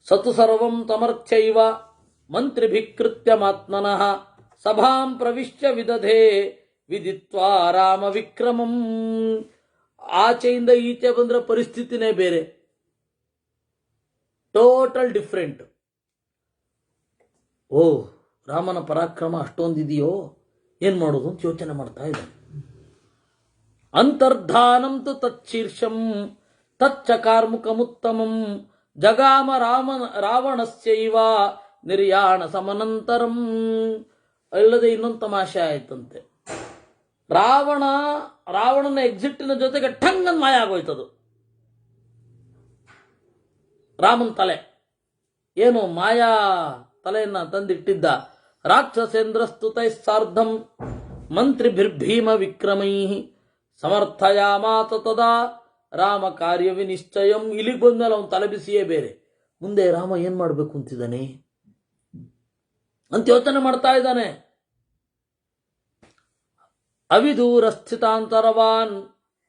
ಸತು ಸರ್ವಂ ತಮರ್ಥ್ಯೈವ ಮಂತ್ರಿಭಿಕೃತ್ಯ ಮಾತ್ಮನಃ ಸಭಾಂ ಪ್ರವಿಶ್ಯ ವಿದಧೆ ವಿದಿತ್ವಾ ರಾಮ ವಿಕ್ರಮಂ. ಆಚೆಯಿಂದ ಈಚೆ ಬಂದ್ರೆ ಪರಿಸ್ಥಿತಿನೇ ಬೇರೆ, ಟೋಟಲ್ ಡಿಫ್ರೆಂಟ್. ರಾಮನ ಪರಾಕ್ರಮ ಅಷ್ಟೊಂದಿದೆಯೋ, ಏನ್ ಮಾಡೋದು ಅಂತ ಯೋಚನೆ ಮಾಡ್ತಾ ಇದ್ದಾನೆ. ಅಂತರ್ಧಾನಂ ತು ತತ್ಶೀರ್ಷಂ ತಚ್ಚಕಾರ್ಮುಕಮುತ್ತಮಂ ಜಗಾಮ ರಾವಣಸ್ಯೈವ ನಿರ್ಯಾಣ ಸಮನಂತರಂ. ಅಲ್ಲದೆ ಇನ್ನೊಂದು ತಮಾಷೆ ಆಯ್ತಂತೆ. ರಾವಣನ ಎಕ್ಸಿಟ್ಟಿನ ಜೊತೆಗೆ ಠಂಗನ್ ಮಾಯ ಆಗೋಯ್ತದು. ರಾಮನ್ ತಲೆ ಏನು ಮಾಯಾ ತಲೆಯನ್ನ ತಂದಿಟ್ಟಿದ್ದ. ರಾಕ್ಷಸೇಂದ್ರಸ್ತುತೈ ಸಾರ್ಧಂ ಮಂತ್ರಿಭಿರ್ಭೀಮ ವಿಕ್ರಮೈ ಸಮರ್ಥಯಾಮಾತ ತದಾ ರಾಮ ಕಾರ್ಯ ವಿನಿಶ್ಚಯಂ. ಇಲ್ಲಿಗೆ ಬಂದ್ಮೇಲೆ ಅವನು ತಲೆ ಬಿಸಿಯೇ ಬೇರೆ. ಮುಂದೆ ರಾಮ ಏನ್ ಮಾಡ್ಬೇಕು ಅಂತಿದ್ದಾನೆ ಅಂತ ಯೋಚನೆ ಮಾಡ್ತಾ ಇದ್ದಾನೆ. ಅವಿದೂರ ಸ್ಥಿತಾಂತರವಾನ್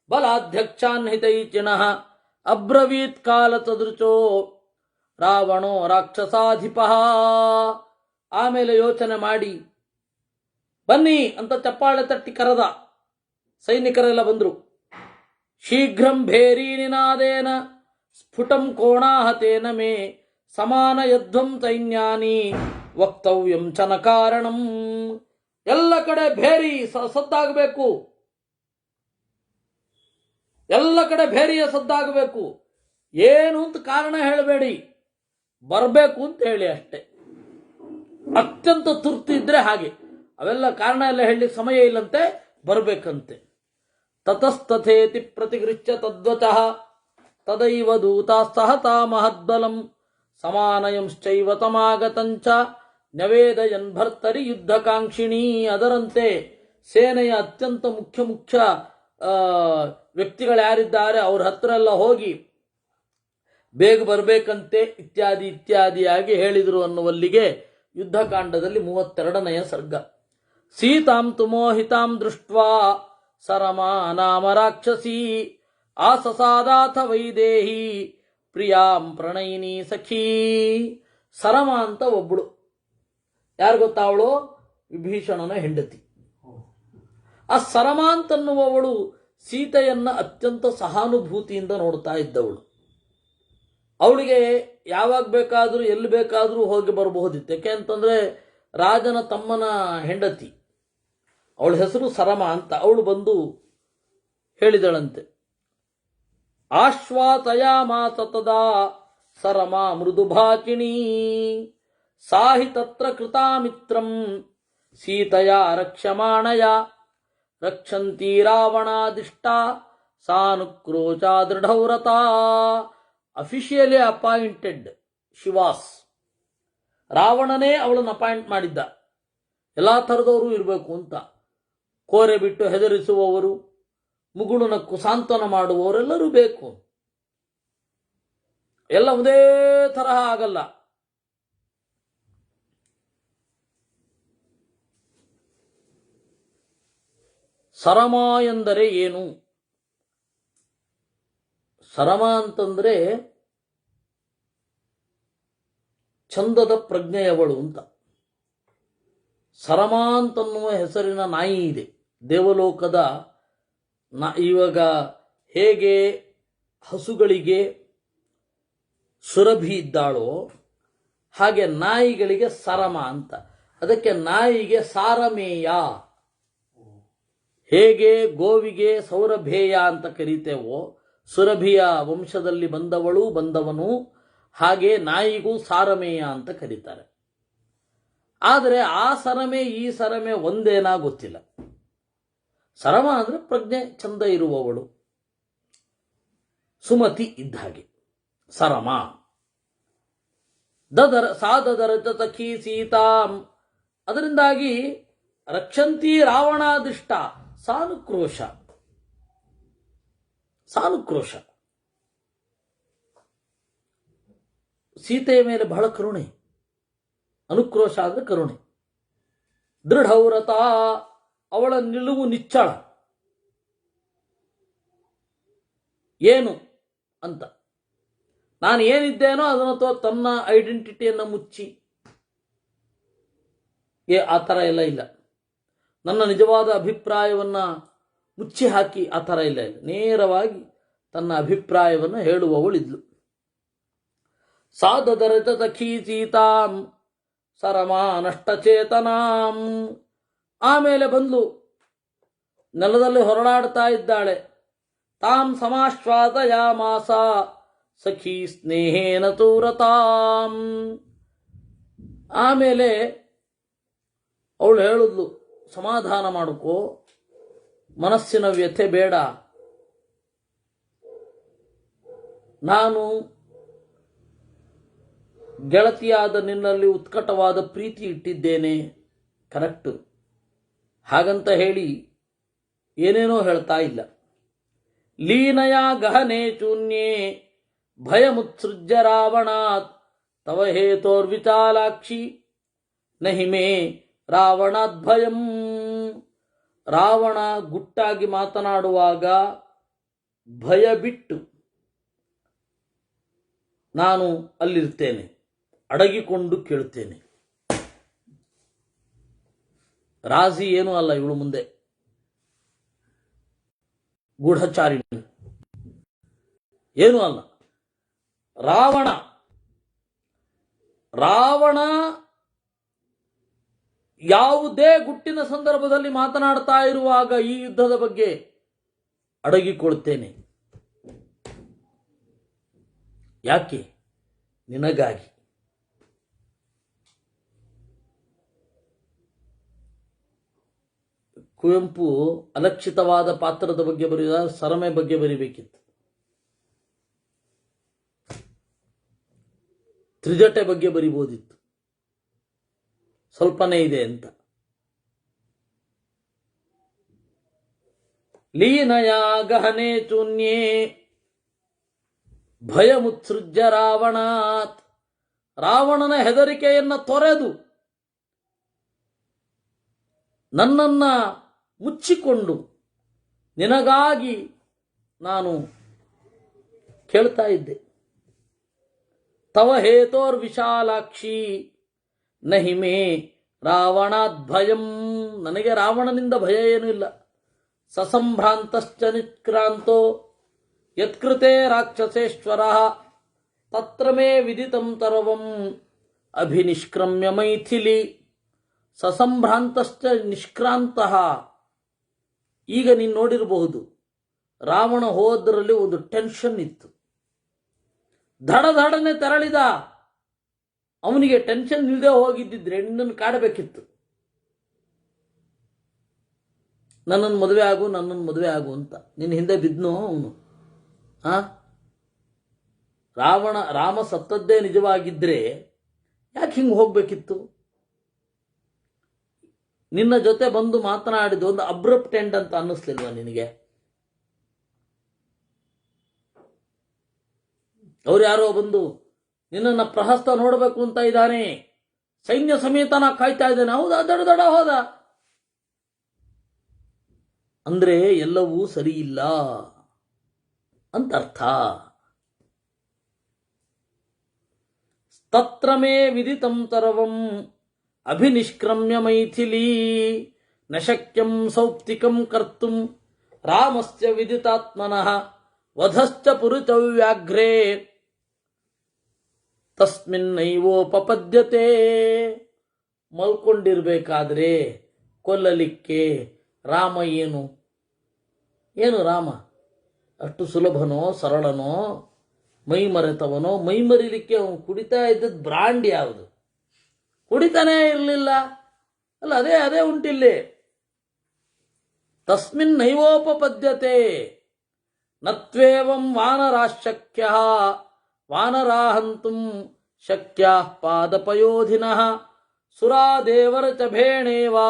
ಬಲಾಧ್ಯಕ್ಷಾನ್ ಹಿತೈಚಿಣಃ ಅಬ್ರವೀತ್ ಕಾಲ ತದೃಚೋ ರಾವಣೋ ರಾಕ್ಷಸಾಧಿಪ. ಆಮೇಲೆ ಯೋಚನೆ ಮಾಡಿ ಬನ್ನಿ ಅಂತ ಚಪ್ಪಾಳೆ ತಟ್ಟಿ ಕರೆದ. ಸೈನಿಕರೆಲ್ಲ ಬಂದ್ರು. ಶೀಘ್ರಂ ಭೇರಿ ನಿನಾದೇನ ಸ್ಫುಟಂ ಕೋಣಾಹತೇನ ಮೇ ಸಮಾನ ಯಧ್ವಂ ಸೈನ್ಯಾನಿ ವಕ್ತವ್ಯಂ ಚನ ಕಾರಣಂ. ಎಲ್ಲ ಕಡೆ ಭೇರಿ ಸದ್ದಾಗಬೇಕು, ಎಲ್ಲ ಕಡೆ ಭೇರಿಯ ಸದ್ದಾಗಬೇಕು. ಏನು ಅಂತ ಕಾರಣ ಹೇಳಬೇಡಿ, ಬರಬೇಕು ಅಂತ ಹೇಳಿ ಅಷ್ಟೆ. ಅತ್ಯಂತ ತುರ್ತು ಇದ್ರೆ ಹಾಗೆ, ಅವೆಲ್ಲ ಕಾರಣ ಎಲ್ಲ ಹೇಳಲಿಕ್ಕೆ ಸಮಯ ಇಲ್ಲಂತೆ, ಬರಬೇಕಂತೆ. ತತಸ್ತಥೇತಿ ಪ್ರತಿಗೃಹ್ಯ ತದ್ವಚಃ ತದೈವ ದೂತಾ ಸಹತಾ ಮಹದ್ಬಲಂ ಸಮಾನಯಂಶ್ಚೈವ ತಮಾಗತಂಚ ನವೇದಯನ್ ಭರ್ತರಿ ಯುದ್ಧಕಾಂಕ್ಷಿಣೀ. ಅದರಂತೆ ಸೇನೆಯ ಅತ್ಯಂತ ಮುಖ್ಯ ವ್ಯಕ್ತಿಗಳು ಯಾರಿದ್ದಾರೆ ಅವ್ರ ಹತ್ರ ಎಲ್ಲ ಹೋಗಿ ಬೇಗ ಬರಬೇಕಂತೆ ಇತ್ಯಾದಿಯಾಗಿ ಹೇಳಿದರು ಅನ್ನುವಲ್ಲಿಗೆ ಯುದ್ಧಕಾಂಡದಲ್ಲಿ 32ನೆಯ ಸರ್ಗ. ಸೀತಾಂ ತು ಮೋಹಿತಾಂ ದೃಷ್ಟ್ವಾ ಸರಮಾ ನಾಮ ರಾಕ್ಷಸೀ ಆಸಸಾದಾಥ ವೈದೇಹಿ ಪ್ರಿಯಾಂ ಪ್ರಣಯಿನಿ ಸಖೀ. ಸರಮ ಅಂತ ಒಬ್ಬಳು, ಯಾರು ಗೊತ್ತಾ? ಅವಳು ವಿಭೀಷಣನ ಹೆಂಡತಿ. ಆ ಸರಮ ಅಂತನ್ನುವವಳು ಸೀತೆಯನ್ನ ಅತ್ಯಂತ ಸಹಾನುಭೂತಿಯಿಂದ ನೋಡ್ತಾ ಇದ್ದವಳು. ಅವಳಿಗೆ ಯಾವಾಗ ಬೇಕಾದರೂ ಎಲ್ಲಿ ಬೇಕಾದರೂ ಹೋಗಿ ಬರಬಹುದಿತ್ತು. ಯಾಕೆ ಅಂತಂದ್ರೆ ರಾಜನ ತಮ್ಮನ ಹೆಂಡತಿ, ಅವಳ ಹೆಸರು ಸರಮ ಅಂತ. ಅವಳು ಬಂದು ಹೇಳಿದಳಂತೆ, ಆಶ್ವಾಸಯಾಮಾಸ ತದಾ ಸರಮ ಮೃದುಭಾಚಿಣೀ ಸಾಹಿ ತತ್ರ ಕೃತಾಮಿತ್ರಂ ಸೀತಯಾ ರಕ್ಷಮಾಣಯ ರಕ್ಷಂತಿ ರಾವಣಾದಿಷ್ಟ ಸಾನುಕ್ರೋಚ ದೃಢವ್ರತಾ. Officially appointed Shivas. ರಾವಣನೇ ಅವಳನ್ನು ಅಪಾಯಿಂಟ್ ಮಾಡಿದ್ದ. ಎಲ್ಲ ಥರದವರು ಇರಬೇಕು ಅಂತ. ಕೋರೆ ಬಿಟ್ಟು ಹೆದರಿಸುವವರು, ಮುಗುಳುನ ಕುಸಾಂತನ ಮಾಡುವವರೆಲ್ಲರೂ ಬೇಕು. ಎಲ್ಲ ಒಂದೇ ತರಹ ಆಗಲ್ಲ. ಸರಮ ಎಂದರೆ ಏನು? ಸರಮ ಅಂತಂದ್ರೆ ಚಂದದ ಪ್ರಜ್ಞೆಯವಳು ಅಂತ. ಸರಮ ಅಂತನ್ನುವ ಹೆಸರಿನ ನಾಯಿ ಇದೆ ದೇವಲೋಕದ. ಇವಾಗ ಹೇಗೆ ಹಸುಗಳಿಗೆ ಸುರಭಿ ಇದ್ದಾಳೋ ಹಾಗೆ ನಾಯಿಗಳಿಗೆ ಸರಮ ಅಂತ. ಅದಕ್ಕೆ ನಾಯಿಗೆ ಸಾರಮೇಯ. ಹೇಗೆ ಗೋವಿಗೆ ಸೌರಭೇಯ ಅಂತ ಕರೀತೇವೋ, ಸುರಭಿಯ ವಂಶದಲ್ಲಿ ಬಂದವನು, ಹಾಗೆ ನಾಯಿಗೂ ಸಾರಮೇಯ ಅಂತ ಕರೀತಾರೆ. ಆದರೆ ಆ ಸರಮೆ ಈ ಸರಮೆ ಒಂದೇನಾ ಗೊತ್ತಿಲ್ಲ. ಸರಮ ಅಂದ್ರೆ ಪ್ರಜ್ಞೆ ಚಂದ ಇರುವವಳು, ಸುಮತಿ ಇದ್ದ ಹಾಗೆ ಸರಮ. ಸಾದರ ತಖಿ ಸೀತಾಂ, ಅದರಿಂದಾಗಿ ರಕ್ಷಂತಿ ರಾವಣಾದಿಷ್ಟ ಸಾನುಕ್ರೋಶ. ಸೀತೆಯ ಮೇಲೆ ಬಹಳ ಕರುಣೆ. ಅನುಕ್ರೋಶ ಅಂದ್ರೆ ಕರುಣೆ. ದೃಢವ್ರತ, ಅವಳ ನಿಲುವು ನಿಚ್ಚಳ. ಏನು ಅಂತ ನಾನು ಏನಿದ್ದೇನೋ ಅದನ್ನು ತನ್ನ ಐಡೆಂಟಿಟಿಯನ್ನು ಮುಚ್ಚಿ, ಆ ಥರ ಎಲ್ಲ ಇಲ್ಲ. ನನ್ನ ನಿಜವಾದ ಅಭಿಪ್ರಾಯವನ್ನ ಮುಚ್ಚಿ ಹಾಕಿ ಆ ಥರ ಇಲ್ಲ. ನೇರವಾಗಿ ತನ್ನ ಅಭಿಪ್ರಾಯವನ್ನು ಹೇಳುವವಳಿದ್ಲು. ಸಾದರತ ತಖಿ ಸೀತಾಂ ಸರಮಾ ನಷ್ಟಚೇತನಾಂ. ಆಮೇಲೆ ಬಂದ್ಲು, ನೆಲದಲ್ಲಿ ಹೊರಳಾಡ್ತಾ ಇದ್ದಾಳೆ. ತಾಂ ಸಮಾಶ್ವಾಸಯಾಮಾಸ ಸಖಿ ಸ್ನೇಹೇನ ತೂರತಾಂ. ಆಮೇಲೆ ಅವಳು ಹೇಳಿದ್ಲು, ಸಮಾಧಾನ ಮಾಡಿಕೋ, ಮನಸ್ಸಿನ ವ್ಯಥೆ ಬೇಡ. ನಾನು ಗೆಳತಿಯಾದ ನಿನ್ನಲ್ಲಿ ಉತ್ಕಟವಾದ ಪ್ರೀತಿ ಇಟ್ಟಿದ್ದೇನೆ, ಕರೆಕ್ಟ್. ಹಾಗಂತ ಹೇಳಿ ಏನೇನೋ ಹೇಳ್ತಾ ಇಲ್ಲ. ಲೀನಯ ಗಹನೆ ಚೂನ್ಯೇ ಭಯಮುತ್ಸೃಜ್ಯ ರಾವಣಾತ್ ತವ ಹೇತೋರ್ವಿಚಾಲಾಕ್ಷಿ ನಹಿ ಮೇ ರಾವಣಾತ್ ಭಯಂ. ರಾವಣ ಗುಟ್ಟಾಗಿ ಮಾತನಾಡುವಾಗ ಭಯ ಬಿಟ್ಟು ನಾನು ಅಲ್ಲಿರ್ತೇನೆ, ಅಡಗಿಕೊಂಡು ಕೇಳುತ್ತೇನೆ. ರಾಜಿ ಏನೂ ಅಲ್ಲ ಇವಳು ಮುಂದೆ, ಗೂಢಚಾರಿಣಿ ಏನೂ ಅಲ್ಲ. ರಾವಣ ಯಾವುದೇ ಗುಟ್ಟಿನ ಸಂದರ್ಭದಲ್ಲಿ ಮಾತನಾಡ್ತಾ ಇರುವಾಗ ಈ ಯುದ್ಧದ ಬಗ್ಗೆ ಅಡಗಿಕೊಳ್ತೇನೆ. ಯಾಕೆ? ನಿನಗಾಗಿ. ಕುವೆಂಪು ಅಲಕ್ಷಿತವಾದ ಪಾತ್ರದ ಬಗ್ಗೆ ಬರೆದ ಸರಮೆ ಬಗ್ಗೆ ಬರಿಬೇಕಿತ್ತು. ತ್ರಿಜಟೆ ಬಗ್ಗೆ ಬರಿಬೋದಿತ್ತು, ಸ್ವಲ್ಪನೇ ಇದೆ ಅಂತ. ಲೀನಯ ಗಹನೆ ಚೂನ್ಯೇ ಭಯಮುತ್ಸೃಜ್ಯ ರಾವಣಾತ್. ರಾವಣನ ಹೆದರಿಕೆಯನ್ನ ತೊರೆದು ನನ್ನನ್ನ ಮುಚ್ಚಿಕೊಂಡು ನಿನಗಾಗಿ ನಾನು ಕೇಳ್ತಾ ಇದ್ದೆ. ತವ ಹೇತೋರ್ ವಿಶಾಲಾಕ್ಷಿ ನಹಿ ಮೇ ರಾವಣಾದ್ ಭಯಂ. ನನಗೆ ರಾವಣನಿಂದ ಭಯ ಏನೂ ಇಲ್ಲ. ಸಸಂಭ್ರಾಂತಶ್ಚ ನಿತ್ಕ್ರಾಂತೋ ಯತ್ಕೃತೆ ರಾಕ್ಷಸೇಶ್ವರ ತತ್ರ ಮೇ ವಿದಿತಂ ತರ್ವಂ ಅಭಿನಿಷ್ಕ್ರಮ್ಯ ಮೈಥಿಲಿ. ಸಸಂಭ್ರಾಂತಶ್ಚ ನಿಷ್ಕ್ರಾಂತಃ. ಈಗ ನೀನು ನೋಡಿರಬಹುದು, ರಾವಣ ಹೋದ್ರಲ್ಲಿ ಒಂದು ಟೆನ್ಷನ್ ಇತ್ತು. ಧಡಧಡನೆ ತೆರಳಿದ. ಅವನಿಗೆ ಟೆನ್ಷನ್ ಇಲ್ಲದೆ ಹೋಗಿದ್ದಿದ್ರೆ ನಿನ್ನನ್ನು ಕಾಡಬೇಕಿತ್ತು. ನನ್ನನ್ನು ಮದುವೆ ಆಗು ಅಂತ ನಿನ್ನ ಹಿಂದೆ ಬಿದ್ನು ಅವನು. ರಾಮ ಸತ್ತದ್ದೇ ನಿಜವಾಗಿದ್ರೆ ಯಾಕೆ ಹಿಂಗೆ ಹೋಗ್ಬೇಕಿತ್ತು? ನಿನ್ನ ಜೊತೆ ಬಂದು ಮಾತನಾಡಿದ ಒಂದು ಅಬ್ರಪ್ಟ್ ಎಂಡ್ ಅಂತ ಅನ್ನಿಸ್ಲಿಲ್ವಾ ನಿನಗೆ? ಅವ್ರು ಯಾರೋ ಬಂದು ನಿನ್ನನ್ನು ಪ್ರಹಸ್ತ ನೋಡಬೇಕು ಅಂತ ಇದ್ದಾನೆ, ಸೈನ್ಯ ಸಮೇತನ ಕಾಯ್ತಾ ಇದ್ದಾನೆ, ಹೌದಾ, ದಡ ಹೋದ ಅಂದ್ರೆ ಎಲ್ಲವೂ ಸರಿ ಇಲ್ಲ ಅಂತ ಅರ್ಥ. ತತ್ರ ಮೇ ವಿದಿತಂ ತರವಂ ಅಭಿನಿಷ್ಕ್ರಮ್ಯ ಮೈಥಿಲೀ ನ ಶಕ್ಯಂ ಸೌಪ್ತಿಕಂ ಕರ್ತುಂ ರಾಮಸ್ಯ ವಿದಿತಾತ್ಮನಃ ವಧಶ್ಚ ಪುರುತವ್ಯಾಘ್ರೇ ತಸ್ಮಿನ್ನೈವೋಪಪದ್ಯತೆ. ಮಲ್ಕೊಂಡಿರ್ಬೇಕಾದ್ರೆ ಕೊಲ್ಲಲಿಕ್ಕೆ ರಾಮ ಏನು ರಾಮ ಅಷ್ಟು ಸುಲಭನೋ ಸರಳನೋ? ಮೈಮರೆತವನೋ? ಮೈಮರಿಲಿಕ್ಕೆ ಅವನು ಕುಡಿತಾ ಇದ್ದದ್ದು ಬ್ರಾಂಡ್ ಯಾವುದು? ಕುಡಿತಾನೇ ಇರಲಿಲ್ಲ ಅಲ್ಲ, ಅದೇ ಉಂಟಿಲ್ಲಿ. ತಸ್ಮಿನ್ ನೈವೋಪಪದ್ಯತೆ ನತ್ವೇವಂ ವಾನರಾಶಕ್ಯ ವಾನರಾಹಂತುಂ ಶಕ್ಯ ಪಾದಪಯೋಧಿನಃ ಸುರಾದೇವರ ಚ ಭೇಣೇವಾ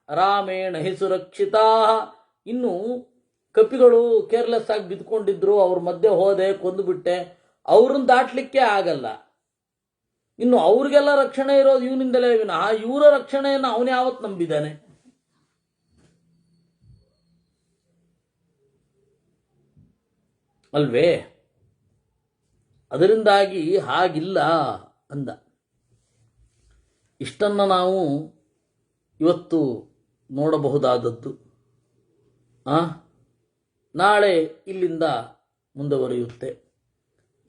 ರಾಮೇಣ ಹಿ ಸುರಕ್ಷಿತಾ. ಇನ್ನು ಕಪಿಗಳು ಕೇರ್ಲೆಸ್ ಆಗಿ ಬಿದ್ಕೊಂಡಿದ್ರು, ಅವ್ರ ಮಧ್ಯೆ ಹೋದೆ, ಕೊಂದುಬಿಟ್ಟೆ, ಅವ್ರನ್ನ ದಾಟ್ಲಿಕ್ಕೆ ಆಗಲ್ಲ. ಇನ್ನು ಅವ್ರಿಗೆಲ್ಲ ರಕ್ಷಣೆ ಇರೋದು ಇವನಿಂದಲೇ ವಿನಃ ಇವರ ರಕ್ಷಣೆಯನ್ನು ಅವನು ಯಾವತ್ತು ನಂಬಿದ್ದಾನೆ? ಅಲ್ವೇ? ಅದರಿಂದಾಗಿ ಹಾಗಿಲ್ಲ ಅಂದ. ಇಷ್ಟನ್ನು ನಾವು ಇವತ್ತು ನೋಡಬಹುದಾದದ್ದು. ನಾಳೆ ಇಲ್ಲಿಂದ ಮುಂದುವರಿಯುತ್ತೆ.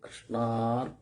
ಕೃಷ್ಣಾರ್ಪಣ.